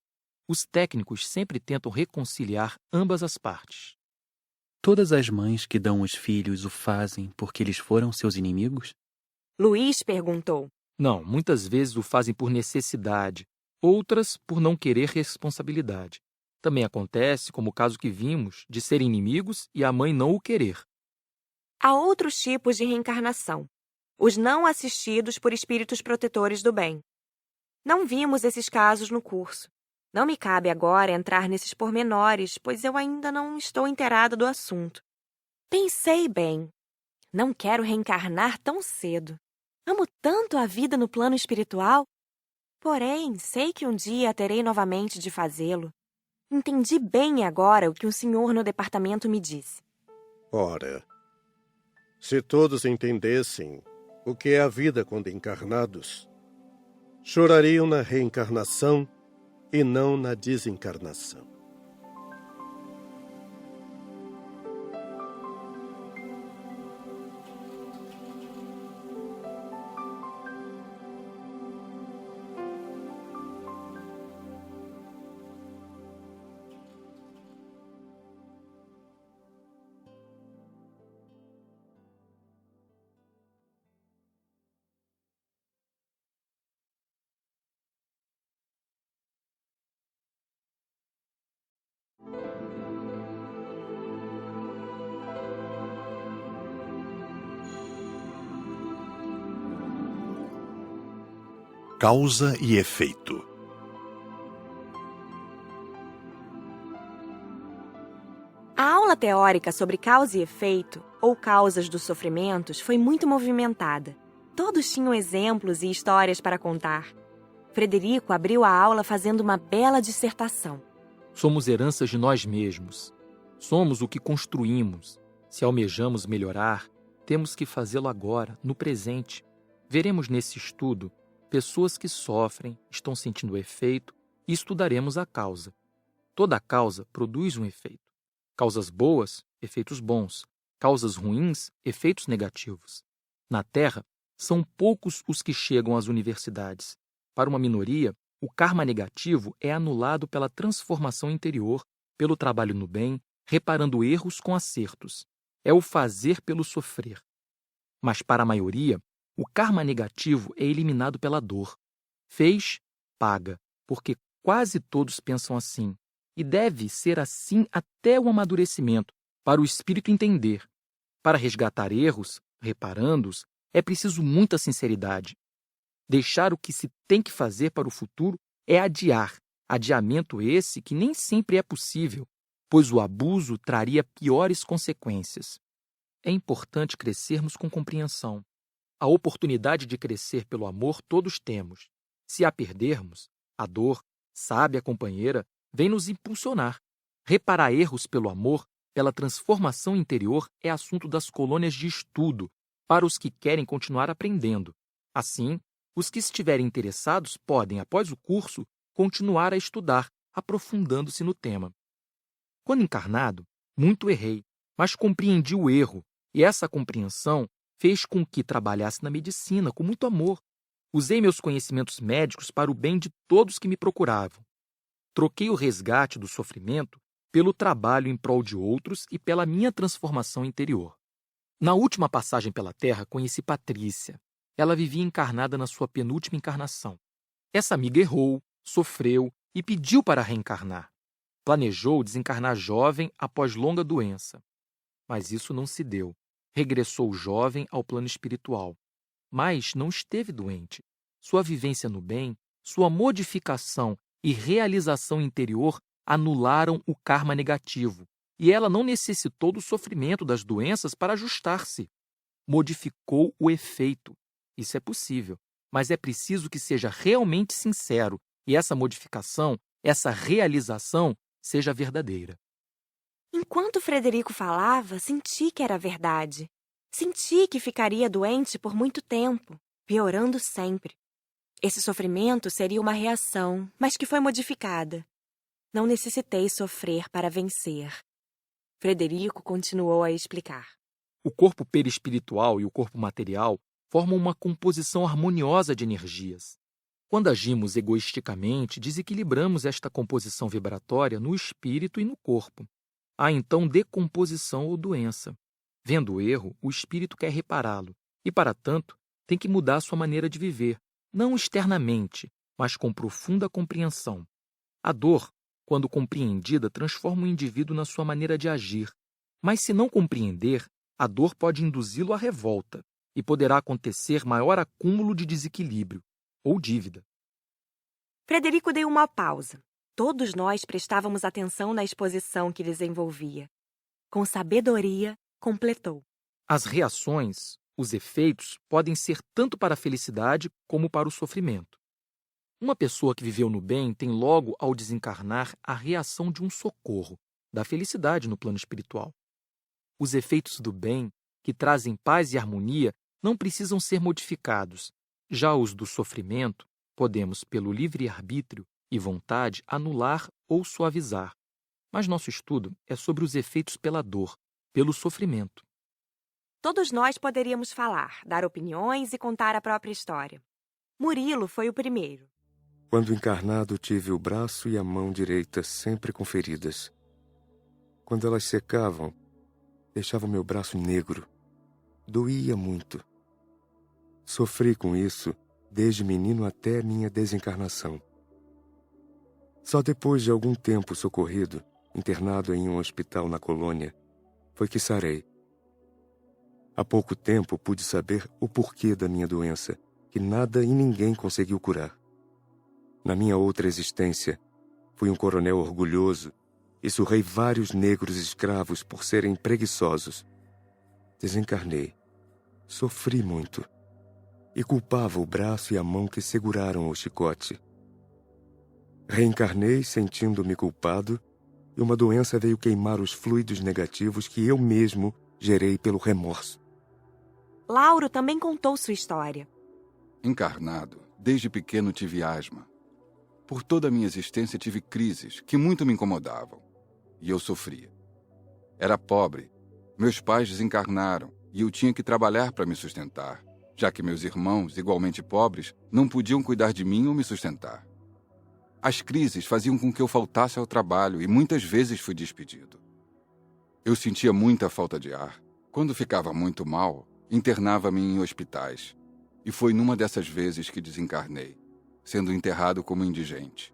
Os técnicos sempre tentam reconciliar ambas as partes. Todas as mães que dão os filhos o fazem porque eles foram seus inimigos? Luiz perguntou. Não, muitas vezes o fazem por necessidade, outras por não querer responsabilidade. Também acontece, como o caso que vimos, de serem inimigos e a mãe não o querer. Há outros tipos de reencarnação. Os não assistidos por espíritos protetores do bem. Não vimos esses casos no curso. Não me cabe agora entrar nesses pormenores, pois eu ainda não estou inteirada do assunto. Pensei bem. Não quero reencarnar tão cedo. Amo tanto a vida no plano espiritual. Porém, sei que um dia terei novamente de fazê-lo. Entendi bem agora o que o senhor no departamento me disse. Ora, se todos entendessem o que é a vida quando encarnados, chorariam na reencarnação e não na desencarnação. Causa e efeito. A aula teórica sobre causa e efeito, ou causas dos sofrimentos, foi muito movimentada. Todos tinham exemplos e histórias para contar. Frederico abriu a aula fazendo uma bela dissertação. Somos heranças de nós mesmos. Somos o que construímos. Se almejamos melhorar, temos que fazê-lo agora, no presente. Veremos nesse estudo pessoas que sofrem, estão sentindo o efeito e estudaremos a causa. Toda causa produz um efeito. Causas boas, efeitos bons. Causas ruins, efeitos negativos. Na Terra, são poucos os que chegam às universidades. Para uma minoria, o karma negativo é anulado pela transformação interior, pelo trabalho no bem, reparando erros com acertos. É o fazer pelo sofrer. Mas para a maioria, o karma negativo é eliminado pela dor. Fez, paga, porque quase todos pensam assim. E deve ser assim até o amadurecimento, para o espírito entender. Para resgatar erros, reparando-os, é preciso muita sinceridade. Deixar o que se tem que fazer para o futuro é adiar. Adiamento esse que nem sempre é possível, pois o abuso traria piores consequências. É importante crescermos com compreensão. A oportunidade de crescer pelo amor todos temos. Se a perdermos, a dor, sábia companheira, vem nos impulsionar. Reparar erros pelo amor, pela transformação interior, é assunto das colônias de estudo, para os que querem continuar aprendendo. Assim, os que estiverem interessados podem, após o curso, continuar a estudar, aprofundando-se no tema. Quando encarnado, muito errei, mas compreendi o erro E essa compreensão fez com que trabalhasse na medicina com muito amor. Usei meus conhecimentos médicos para o bem de todos que me procuravam. Troquei o resgate do sofrimento pelo trabalho em prol de outros e pela minha transformação interior. Na última passagem pela Terra, conheci Patrícia. Ela vivia encarnada na sua penúltima encarnação. Essa amiga errou, sofreu e pediu para reencarnar. Planejou desencarnar jovem após longa doença. Mas isso não se deu. Regressou jovem ao plano espiritual. Mas não esteve doente. Sua vivência no bem, sua modificação e realização interior anularam o karma negativo, e ela não necessitou do sofrimento das doenças para ajustar-se. Modificou o efeito. Isso é possível, mas é preciso que seja realmente sincero e essa modificação, essa realização, seja verdadeira. Enquanto Frederico falava, senti que era verdade. Senti que ficaria doente por muito tempo, piorando sempre. Esse sofrimento seria uma reação, mas que foi modificada. Não necessitei sofrer para vencer. Frederico continuou a explicar. O corpo perispiritual e o corpo material formam uma composição harmoniosa de energias. Quando agimos egoisticamente, desequilibramos esta composição vibratória no espírito e no corpo. Há então decomposição ou doença. Vendo o erro, o espírito quer repará-lo e, para tanto, tem que mudar sua maneira de viver, não externamente, mas com profunda compreensão. A dor, quando compreendida, transforma o indivíduo na sua maneira de agir. Mas se não compreender, a dor pode induzi-lo à revolta e poderá acontecer maior acúmulo de desequilíbrio ou dívida. Frederico deu uma pausa. Todos nós prestávamos atenção na exposição que desenvolvia. Com sabedoria, completou. As reações, os efeitos, podem ser tanto para a felicidade como para o sofrimento. Uma pessoa que viveu no bem tem logo, ao desencarnar, a reação de um socorro, da felicidade no plano espiritual. Os efeitos do bem, que trazem paz e harmonia, não precisam ser modificados. Já os do sofrimento, podemos, pelo livre-arbítrio e vontade, anular ou suavizar. Mas nosso estudo é sobre os efeitos pela dor, pelo sofrimento. Todos nós poderíamos falar, dar opiniões e contar a própria história. Murilo foi o primeiro. Quando encarnado, tive o braço e a mão direita sempre com feridas. Quando elas secavam, deixava o meu braço negro. Doía muito. Sofri com isso desde menino até minha desencarnação. Só depois de algum tempo socorrido, internado em um hospital na colônia, foi que sarei. Há pouco tempo pude saber o porquê da minha doença, que nada e ninguém conseguiu curar. Na minha outra existência, fui um coronel orgulhoso e surrei vários negros escravos por serem preguiçosos. Desencarnei. Sofri muito. E culpava o braço e a mão que seguraram o chicote. Reencarnei sentindo-me culpado e uma doença veio queimar os fluidos negativos que eu mesmo gerei pelo remorso. Lauro também contou sua história. Encarnado, desde pequeno tive asma. Por toda a minha existência tive crises que muito me incomodavam. E eu sofria. Era pobre. Meus pais desencarnaram e eu tinha que trabalhar para me sustentar, já que meus irmãos, igualmente pobres, não podiam cuidar de mim ou me sustentar. As crises faziam com que eu faltasse ao trabalho e muitas vezes fui despedido. Eu sentia muita falta de ar. Quando ficava muito mal, internava-me em hospitais. E foi numa dessas vezes que desencarnei, sendo enterrado como indigente.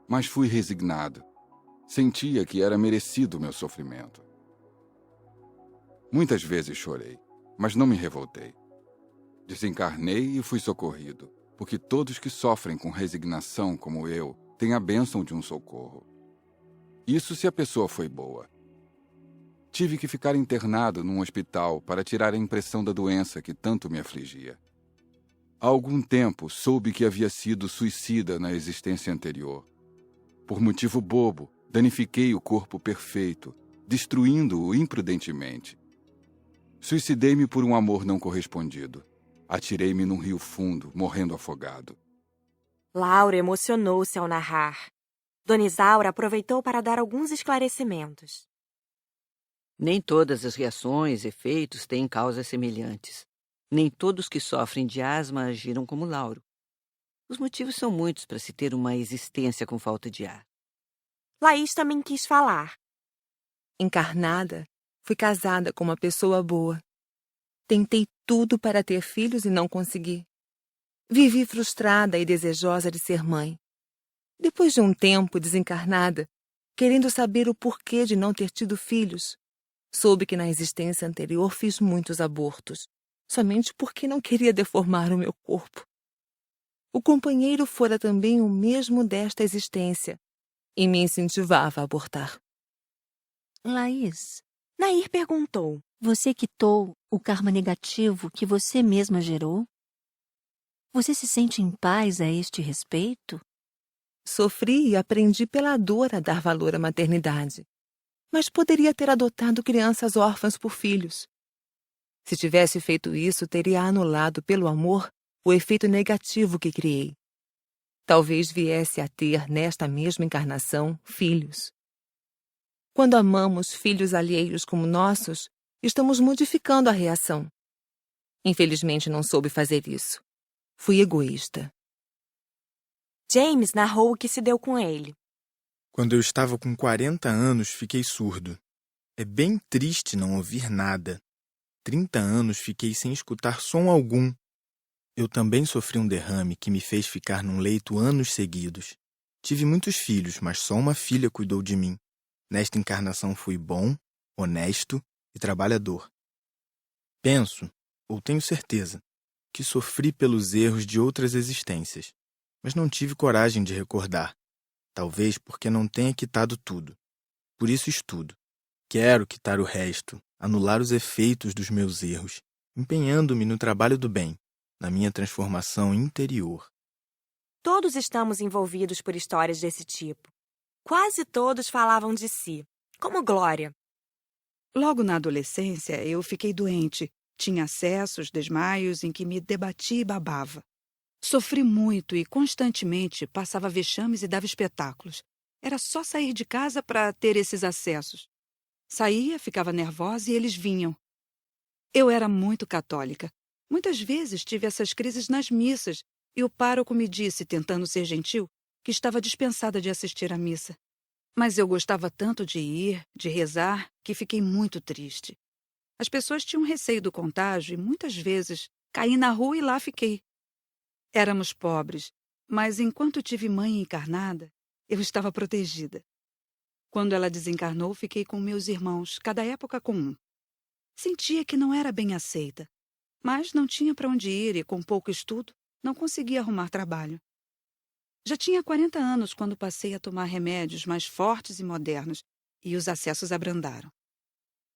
Mas fui resignado. Sentia que era merecido o meu sofrimento. Muitas vezes chorei, mas não me revoltei. Desencarnei e fui socorrido, porque todos que sofrem com resignação como eu têm a bênção de um socorro. Isso se a pessoa foi boa. Tive que ficar internado num hospital para tirar a impressão da doença que tanto me afligia. Há algum tempo soube que havia sido suicida na existência anterior. Por motivo bobo, danifiquei o corpo perfeito, destruindo-o imprudentemente. Suicidei-me por um amor não correspondido. Atirei-me num rio fundo, morrendo afogado. Laura emocionou-se ao narrar. Dona Isaura aproveitou para dar alguns esclarecimentos. Nem todas as reações, efeitos têm causas semelhantes. Nem todos que sofrem de asma agiram como Lauro. Os motivos são muitos para se ter uma existência com falta de ar. Laís também quis falar. Encarnada, fui casada com uma pessoa boa. Tentei tudo para ter filhos e não consegui. Vivi frustrada e desejosa de ser mãe. Depois de um tempo desencarnada, querendo saber o porquê de não ter tido filhos, soube que na existência anterior fiz muitos abortos, somente porque não queria deformar o meu corpo. O companheiro fora também o mesmo desta existência e me incentivava a abortar. Laís, Nair perguntou. você quitou o karma negativo que você mesma gerou? Você se sente em paz a este respeito? Sofri e aprendi pela dor a dar valor à maternidade, mas poderia ter adotado crianças órfãs por filhos. Se tivesse feito isso, teria anulado pelo amor o efeito negativo que criei. Talvez viesse a ter, nesta mesma encarnação, filhos. Quando amamos filhos alheios como nossos, estamos modificando a reação. Infelizmente, não soube fazer isso. Fui egoísta. James narrou o que se deu com ele. Quando eu estava com 40 anos, fiquei surdo. É bem triste não ouvir nada. 30 anos fiquei sem escutar som algum. Eu também sofri um derrame que me fez ficar num leito anos seguidos. Tive muitos filhos, mas só uma filha cuidou de mim. Nesta encarnação fui bom, honesto e trabalhador. Penso, ou tenho certeza, que sofri pelos erros de outras existências, mas não tive coragem de recordar, talvez porque não tenha quitado tudo. Por isso estudo. Quero quitar o resto, anular os efeitos dos meus erros, empenhando-me no trabalho do bem, na minha transformação interior. Todos estamos envolvidos por histórias desse tipo. Quase todos falavam de si, como Glória. Logo na adolescência, eu fiquei doente. Tinha acessos, desmaios em que me debatia e babava. Sofri muito e constantemente passava vexames e dava espetáculos. Era só sair de casa para ter esses acessos. Saía, ficava nervosa e eles vinham. Eu era muito católica. Muitas vezes tive essas crises nas missas e o pároco me disse, tentando ser gentil, que estava dispensada de assistir à missa. Mas eu gostava tanto de ir, de rezar, que fiquei muito triste. As pessoas tinham receio do contágio e muitas vezes caí na rua e lá fiquei. Éramos pobres, mas enquanto tive mãe encarnada, eu estava protegida. Quando ela desencarnou, fiquei com meus irmãos, cada época com um. Sentia que não era bem aceita, mas não tinha para onde ir e, com pouco estudo, não conseguia arrumar trabalho. Já tinha 40 anos quando passei a tomar remédios mais fortes e modernos, e os acessos abrandaram.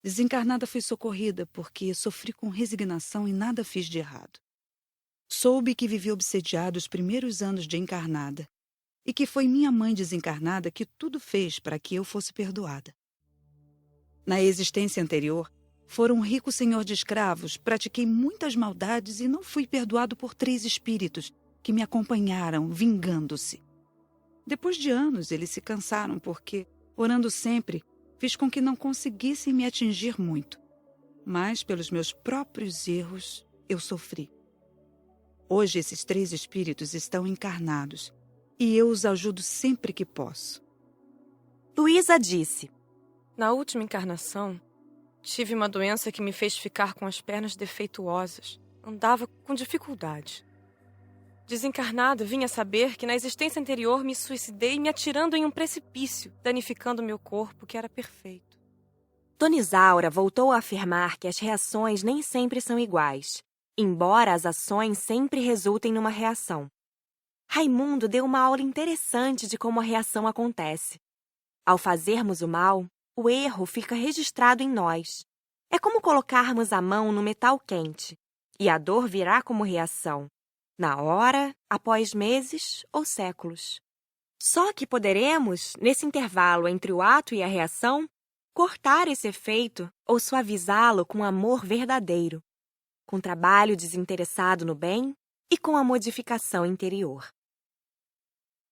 Desencarnada fui socorrida porque sofri com resignação e nada fiz de errado. Soube que vivi obsediado os primeiros anos de encarnada e que foi minha mãe desencarnada que tudo fez para que eu fosse perdoada. Na existência anterior, fora um rico senhor de escravos, pratiquei muitas maldades e não fui perdoado por 3 espíritos que me acompanharam, vingando-se. Depois de anos, eles se cansaram porque, orando sempre, fiz com que não conseguissem me atingir muito. Mas, pelos meus próprios erros, eu sofri. Hoje, esses 3 espíritos estão encarnados e eu os ajudo sempre que posso. Luísa disse: Na última encarnação, tive uma doença que me fez ficar com as pernas defeituosas. Andava com dificuldade. Desencarnado, vim a saber que na existência anterior me suicidei me atirando em um precipício, danificando meu corpo, que era perfeito. Dona Isaura voltou a afirmar que as reações nem sempre são iguais, embora as ações sempre resultem numa reação. Raimundo deu uma aula interessante de como a reação acontece. Ao fazermos o mal, o erro fica registrado em nós. É como colocarmos a mão no metal quente, e a dor virá como reação, na hora, após meses ou séculos. Só que poderemos, nesse intervalo entre o ato e a reação, cortar esse efeito ou suavizá-lo com amor verdadeiro, com trabalho desinteressado no bem e com a modificação interior.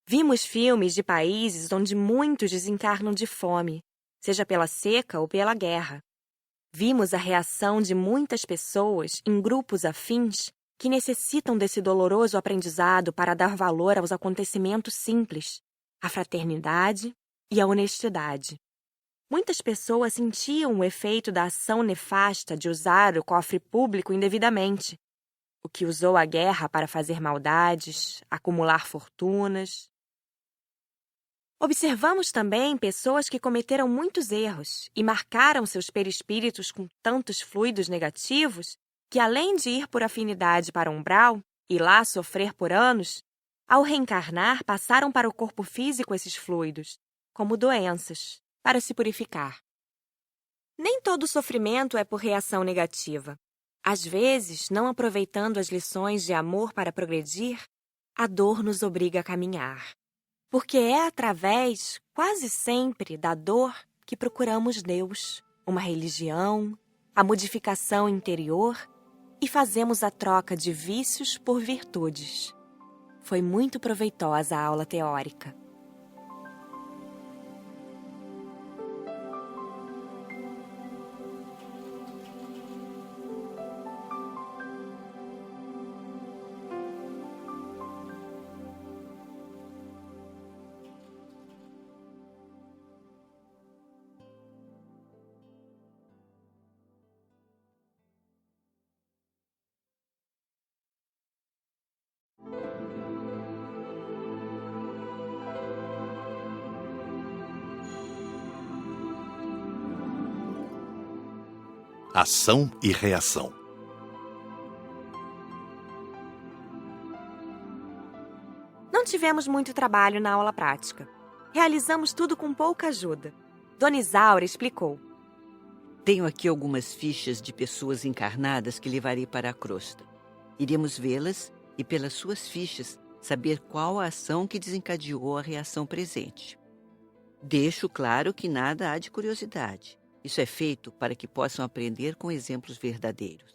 Vimos filmes de países onde muitos desencarnam de fome, seja pela seca ou pela guerra. Vimos a reação de muitas pessoas em grupos afins que necessitam desse doloroso aprendizado para dar valor aos acontecimentos simples, à fraternidade e à honestidade. Muitas pessoas sentiam o efeito da ação nefasta de usar o cofre público indevidamente, o que usou a guerra para fazer maldades, acumular fortunas. Observamos também pessoas que cometeram muitos erros e marcaram seus perispíritos com tantos fluidos negativos que, além de ir por afinidade para o umbral e lá sofrer por anos, ao reencarnar passaram para o corpo físico esses fluidos, como doenças, para se purificar. Nem todo sofrimento é por reação negativa. Às vezes, não aproveitando as lições de amor para progredir, a dor nos obriga a caminhar. Porque é através, quase sempre, da dor que procuramos Deus, uma religião, a modificação interior e fazemos a troca de vícios por virtudes. Foi muito proveitosa a aula teórica. Ação e reação. Não tivemos muito trabalho na aula prática. Realizamos tudo com pouca ajuda. Dona Isaura explicou. Tenho aqui algumas fichas de pessoas encarnadas que levarei para a crosta. Iremos vê-las e, pelas suas fichas, saber qual a ação que desencadeou a reação presente. Deixo claro que nada há de curiosidade. Isso é feito para que possam aprender com exemplos verdadeiros.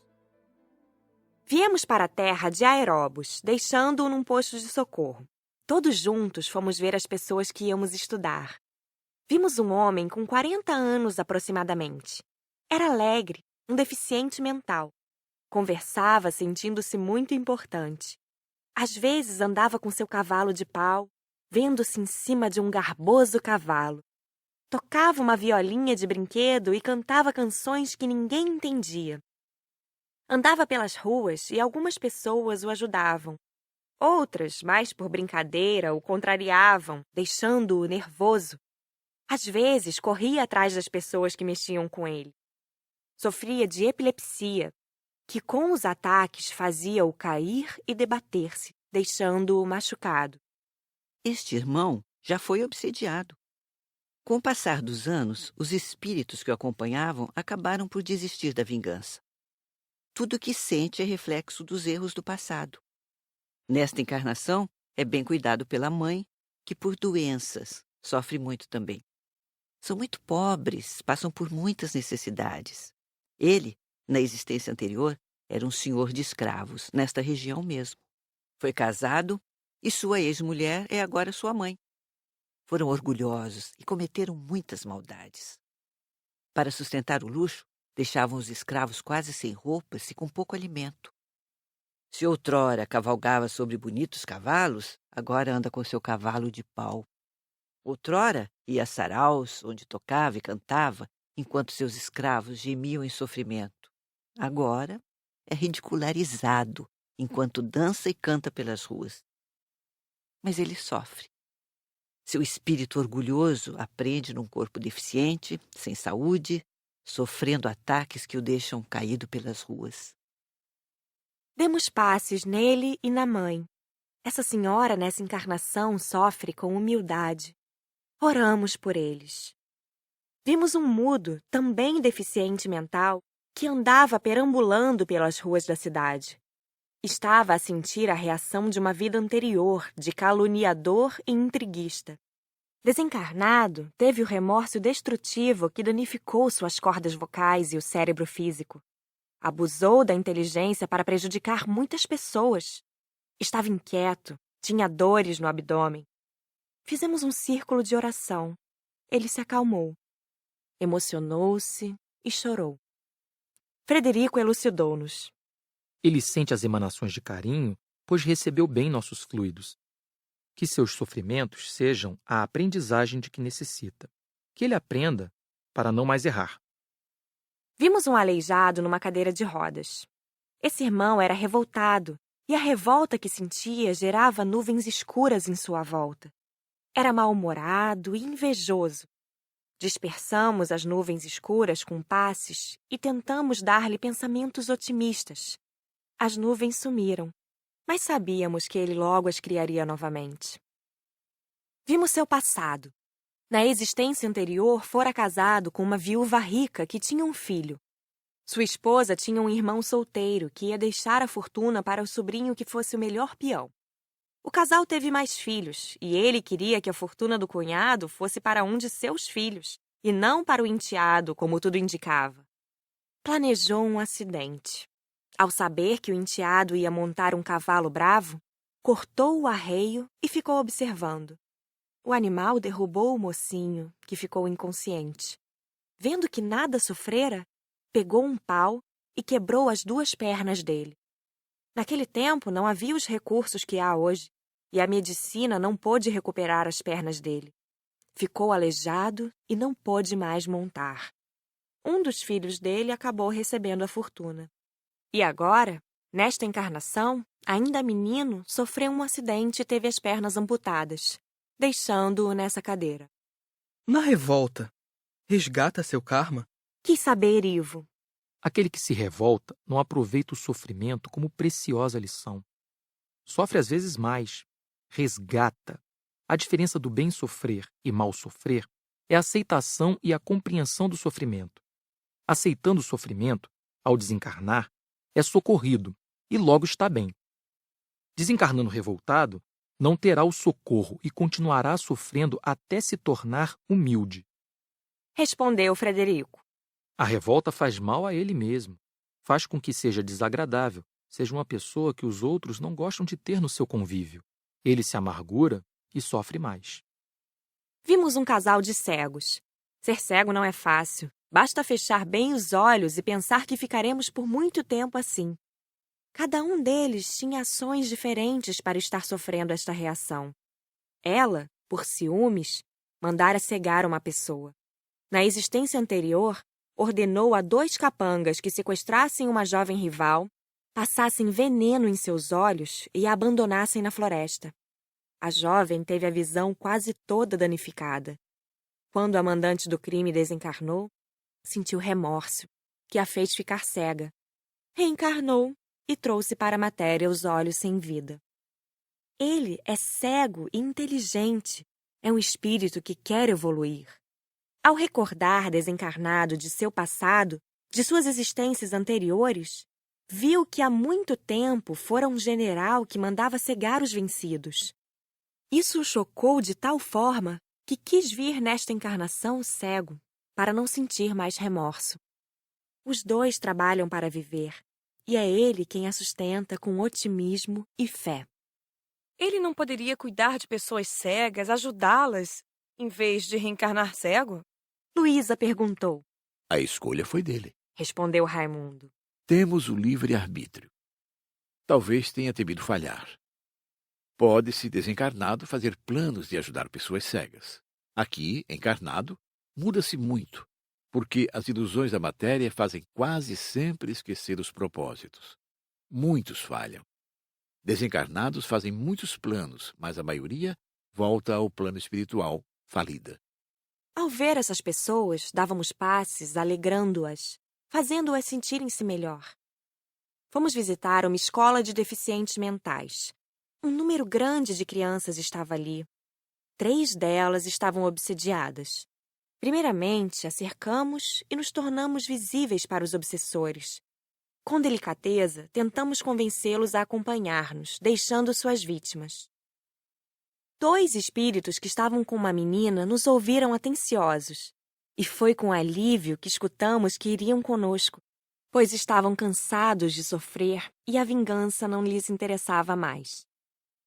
Viemos para a terra de aeróbus, deixando-o num posto de socorro. Todos juntos fomos ver as pessoas que íamos estudar. Vimos um homem com 40 anos aproximadamente. Era alegre, um deficiente mental. Conversava sentindo-se muito importante. Às vezes andava com seu cavalo de pau, vendo-se em cima de um garboso cavalo. Tocava uma violinha de brinquedo e cantava canções que ninguém entendia. Andava pelas ruas e algumas pessoas o ajudavam. Outras, mais por brincadeira, o contrariavam, deixando-o nervoso. Às vezes, corria atrás das pessoas que mexiam com ele. Sofria de epilepsia, que com os ataques fazia-o cair e debater-se, deixando-o machucado. Este irmão já foi obsediado. Com o passar dos anos, os espíritos que o acompanhavam acabaram por desistir da vingança. Tudo o que sente é reflexo dos erros do passado. Nesta encarnação, é bem cuidado pela mãe, que por doenças sofre muito também. São muito pobres, passam por muitas necessidades. Ele, na existência anterior, era um senhor de escravos, nesta região mesmo. Foi casado e sua ex-mulher é agora sua mãe. Foram orgulhosos e cometeram muitas maldades. Para sustentar o luxo, deixavam os escravos quase sem roupas e com pouco alimento. Se outrora cavalgava sobre bonitos cavalos, agora anda com seu cavalo de pau. Outrora ia a saraus, onde tocava e cantava, enquanto seus escravos gemiam em sofrimento. Agora é ridicularizado, enquanto dança e canta pelas ruas. Mas ele sofre. Seu espírito orgulhoso aprende num corpo deficiente, sem saúde, sofrendo ataques que o deixam caído pelas ruas. Demos passes nele e na mãe. Essa senhora, nessa encarnação, sofre com humildade. Oramos por eles. Vimos um mudo, também deficiente mental, que andava perambulando pelas ruas da cidade. Estava a sentir a reação de uma vida anterior, de caluniador e intriguista. Desencarnado, teve o remorso destrutivo que danificou suas cordas vocais e o cérebro físico. Abusou da inteligência para prejudicar muitas pessoas. Estava inquieto, tinha dores no abdômen. Fizemos um círculo de oração. Ele se acalmou. Emocionou-se e chorou. Frederico elucidou-nos. Ele sente as emanações de carinho, pois recebeu bem nossos fluidos. Que seus sofrimentos sejam a aprendizagem de que necessita. Que ele aprenda para não mais errar. Vimos um aleijado numa cadeira de rodas. Esse irmão era revoltado, e a revolta que sentia gerava nuvens escuras em sua volta. Era mal-humorado e invejoso. Dispersamos as nuvens escuras com passes e tentamos dar-lhe pensamentos otimistas. As nuvens sumiram, mas sabíamos que ele logo as criaria novamente. Vimos seu passado. Na existência anterior, fora casado com uma viúva rica que tinha um filho. Sua esposa tinha um irmão solteiro que ia deixar a fortuna para o sobrinho que fosse o melhor peão. O casal teve mais filhos, e ele queria que a fortuna do cunhado fosse para um de seus filhos, e não para o enteado, como tudo indicava. Planejou um acidente. Ao saber que o enteado ia montar um cavalo bravo, cortou o arreio e ficou observando. O animal derrubou o mocinho, que ficou inconsciente. Vendo que nada sofrera, pegou um pau e quebrou as 2 pernas dele. Naquele tempo não havia os recursos que há hoje, e a medicina não pôde recuperar as pernas dele. Ficou aleijado e não pôde mais montar. Um dos filhos dele acabou recebendo a fortuna. E agora, nesta encarnação, ainda menino, sofreu um acidente e teve as pernas amputadas, deixando-o nessa cadeira. Na revolta, resgata seu karma? Quis saber, Ivo. Aquele que se revolta não aproveita o sofrimento como preciosa lição. Sofre às vezes mais. Resgata. A diferença do bem sofrer e mal sofrer é a aceitação e a compreensão do sofrimento. Aceitando o sofrimento, ao desencarnar, é socorrido e logo está bem. Desencarnando revoltado, não terá o socorro e continuará sofrendo até se tornar humilde. Respondeu Frederico. A revolta faz mal a ele mesmo. Faz com que seja desagradável, seja uma pessoa que os outros não gostam de ter no seu convívio. Ele se amargura e sofre mais. Vimos um casal de cegos. Ser cego não é fácil. Basta fechar bem os olhos e pensar que ficaremos por muito tempo assim. Cada um deles tinha ações diferentes para estar sofrendo esta reação. Ela, por ciúmes, mandara cegar uma pessoa. Na existência anterior, ordenou a 2 capangas que sequestrassem uma jovem rival, passassem veneno em seus olhos e a abandonassem na floresta. A jovem teve a visão quase toda danificada. Quando a mandante do crime desencarnou, sentiu remorso, que a fez ficar cega. Reencarnou e trouxe para a matéria os olhos sem vida. Ele é cego e inteligente. É um espírito que quer evoluir. Ao recordar desencarnado de seu passado, de suas existências anteriores, viu que há muito tempo fora um general que mandava cegar os vencidos. Isso o chocou de tal forma que quis vir nesta encarnação cego, para não sentir mais remorso. Os 2 trabalham para viver, e é ele quem a sustenta com otimismo e fé. Ele não poderia cuidar de pessoas cegas, ajudá-las, em vez de reencarnar cego? Luísa perguntou. A escolha foi dele. Respondeu Raimundo. Temos o livre-arbítrio. Talvez tenha temido falhar. Pode-se, desencarnado, fazer planos de ajudar pessoas cegas. Aqui, encarnado, muda-se muito, porque as ilusões da matéria fazem quase sempre esquecer os propósitos. Muitos falham. Desencarnados fazem muitos planos, mas a maioria volta ao plano espiritual, falida. Ao ver essas pessoas, dávamos passes, alegrando-as, fazendo-as sentirem-se melhor. Fomos visitar uma escola de deficientes mentais. Um número grande de crianças estava ali. 3 delas estavam obsediadas. Primeiramente, a cercamos e nos tornamos visíveis para os obsessores. Com delicadeza, tentamos convencê-los a acompanhar-nos, deixando suas vítimas. 2 espíritos que estavam com uma menina nos ouviram atenciosos, e foi com alívio que escutamos que iriam conosco, pois estavam cansados de sofrer e a vingança não lhes interessava mais.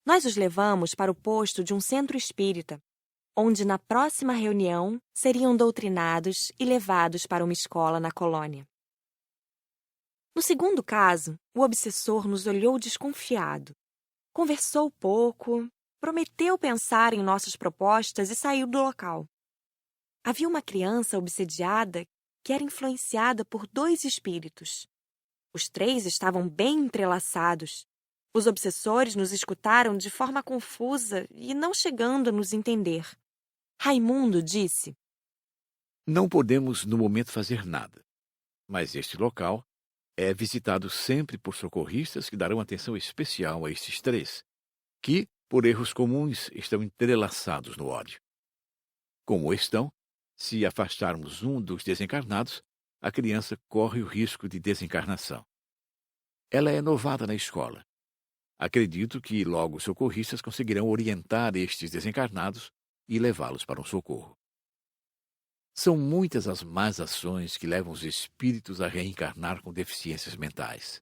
Nós os levamos para o posto de um centro espírita, onde na próxima reunião seriam doutrinados e levados para uma escola na colônia. No segundo caso, o obsessor nos olhou desconfiado. Conversou pouco, prometeu pensar em nossas propostas e saiu do local. Havia uma criança obsediada que era influenciada por 2 espíritos. Os 3 estavam bem entrelaçados. Os obsessores nos escutaram de forma confusa e não chegando a nos entender. Raimundo disse: Não podemos, no momento, fazer nada. Mas este local é visitado sempre por socorristas que darão atenção especial a estes 3, que, por erros comuns, estão entrelaçados no ódio. Como estão, se afastarmos um dos desencarnados, a criança corre o risco de desencarnação. Ela é novata na escola. Acredito que logo os socorristas conseguirão orientar estes desencarnados e levá-los para um socorro. São muitas as más ações que levam os espíritos a reencarnar com deficiências mentais.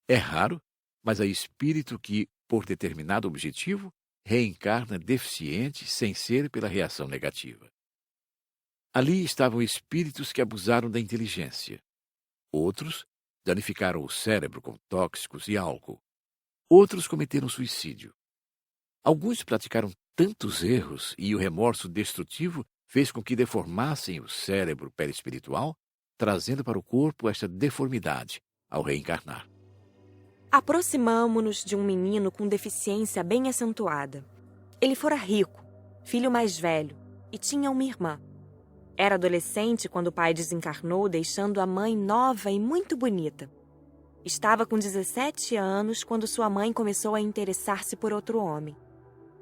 É raro, mas há espírito que, por determinado objetivo, reencarna deficiente sem ser pela reação negativa. Ali estavam espíritos que abusaram da inteligência. Outros danificaram o cérebro com tóxicos e álcool. Outros cometeram suicídio. Alguns praticaram tantos erros e o remorso destrutivo fez com que deformassem o cérebro perispiritual, trazendo para o corpo esta deformidade ao reencarnar. Aproximamo-nos de um menino com deficiência bem acentuada. Ele fora rico, filho mais velho, e tinha uma irmã. Era adolescente quando o pai desencarnou, deixando a mãe nova e muito bonita. Estava com 17 anos quando sua mãe começou a interessar-se por outro homem.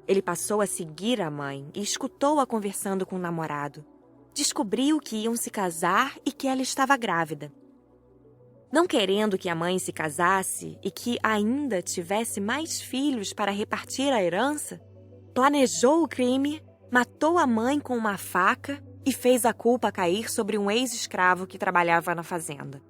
Ele passou a seguir a mãe e escutou-a conversando com o namorado. Descobriu que iam se casar e que ela estava grávida. Não querendo que a mãe se casasse e que ainda tivesse mais filhos para repartir a herança, planejou o crime, matou a mãe com uma faca e fez a culpa cair sobre um ex-escravo que trabalhava na fazenda.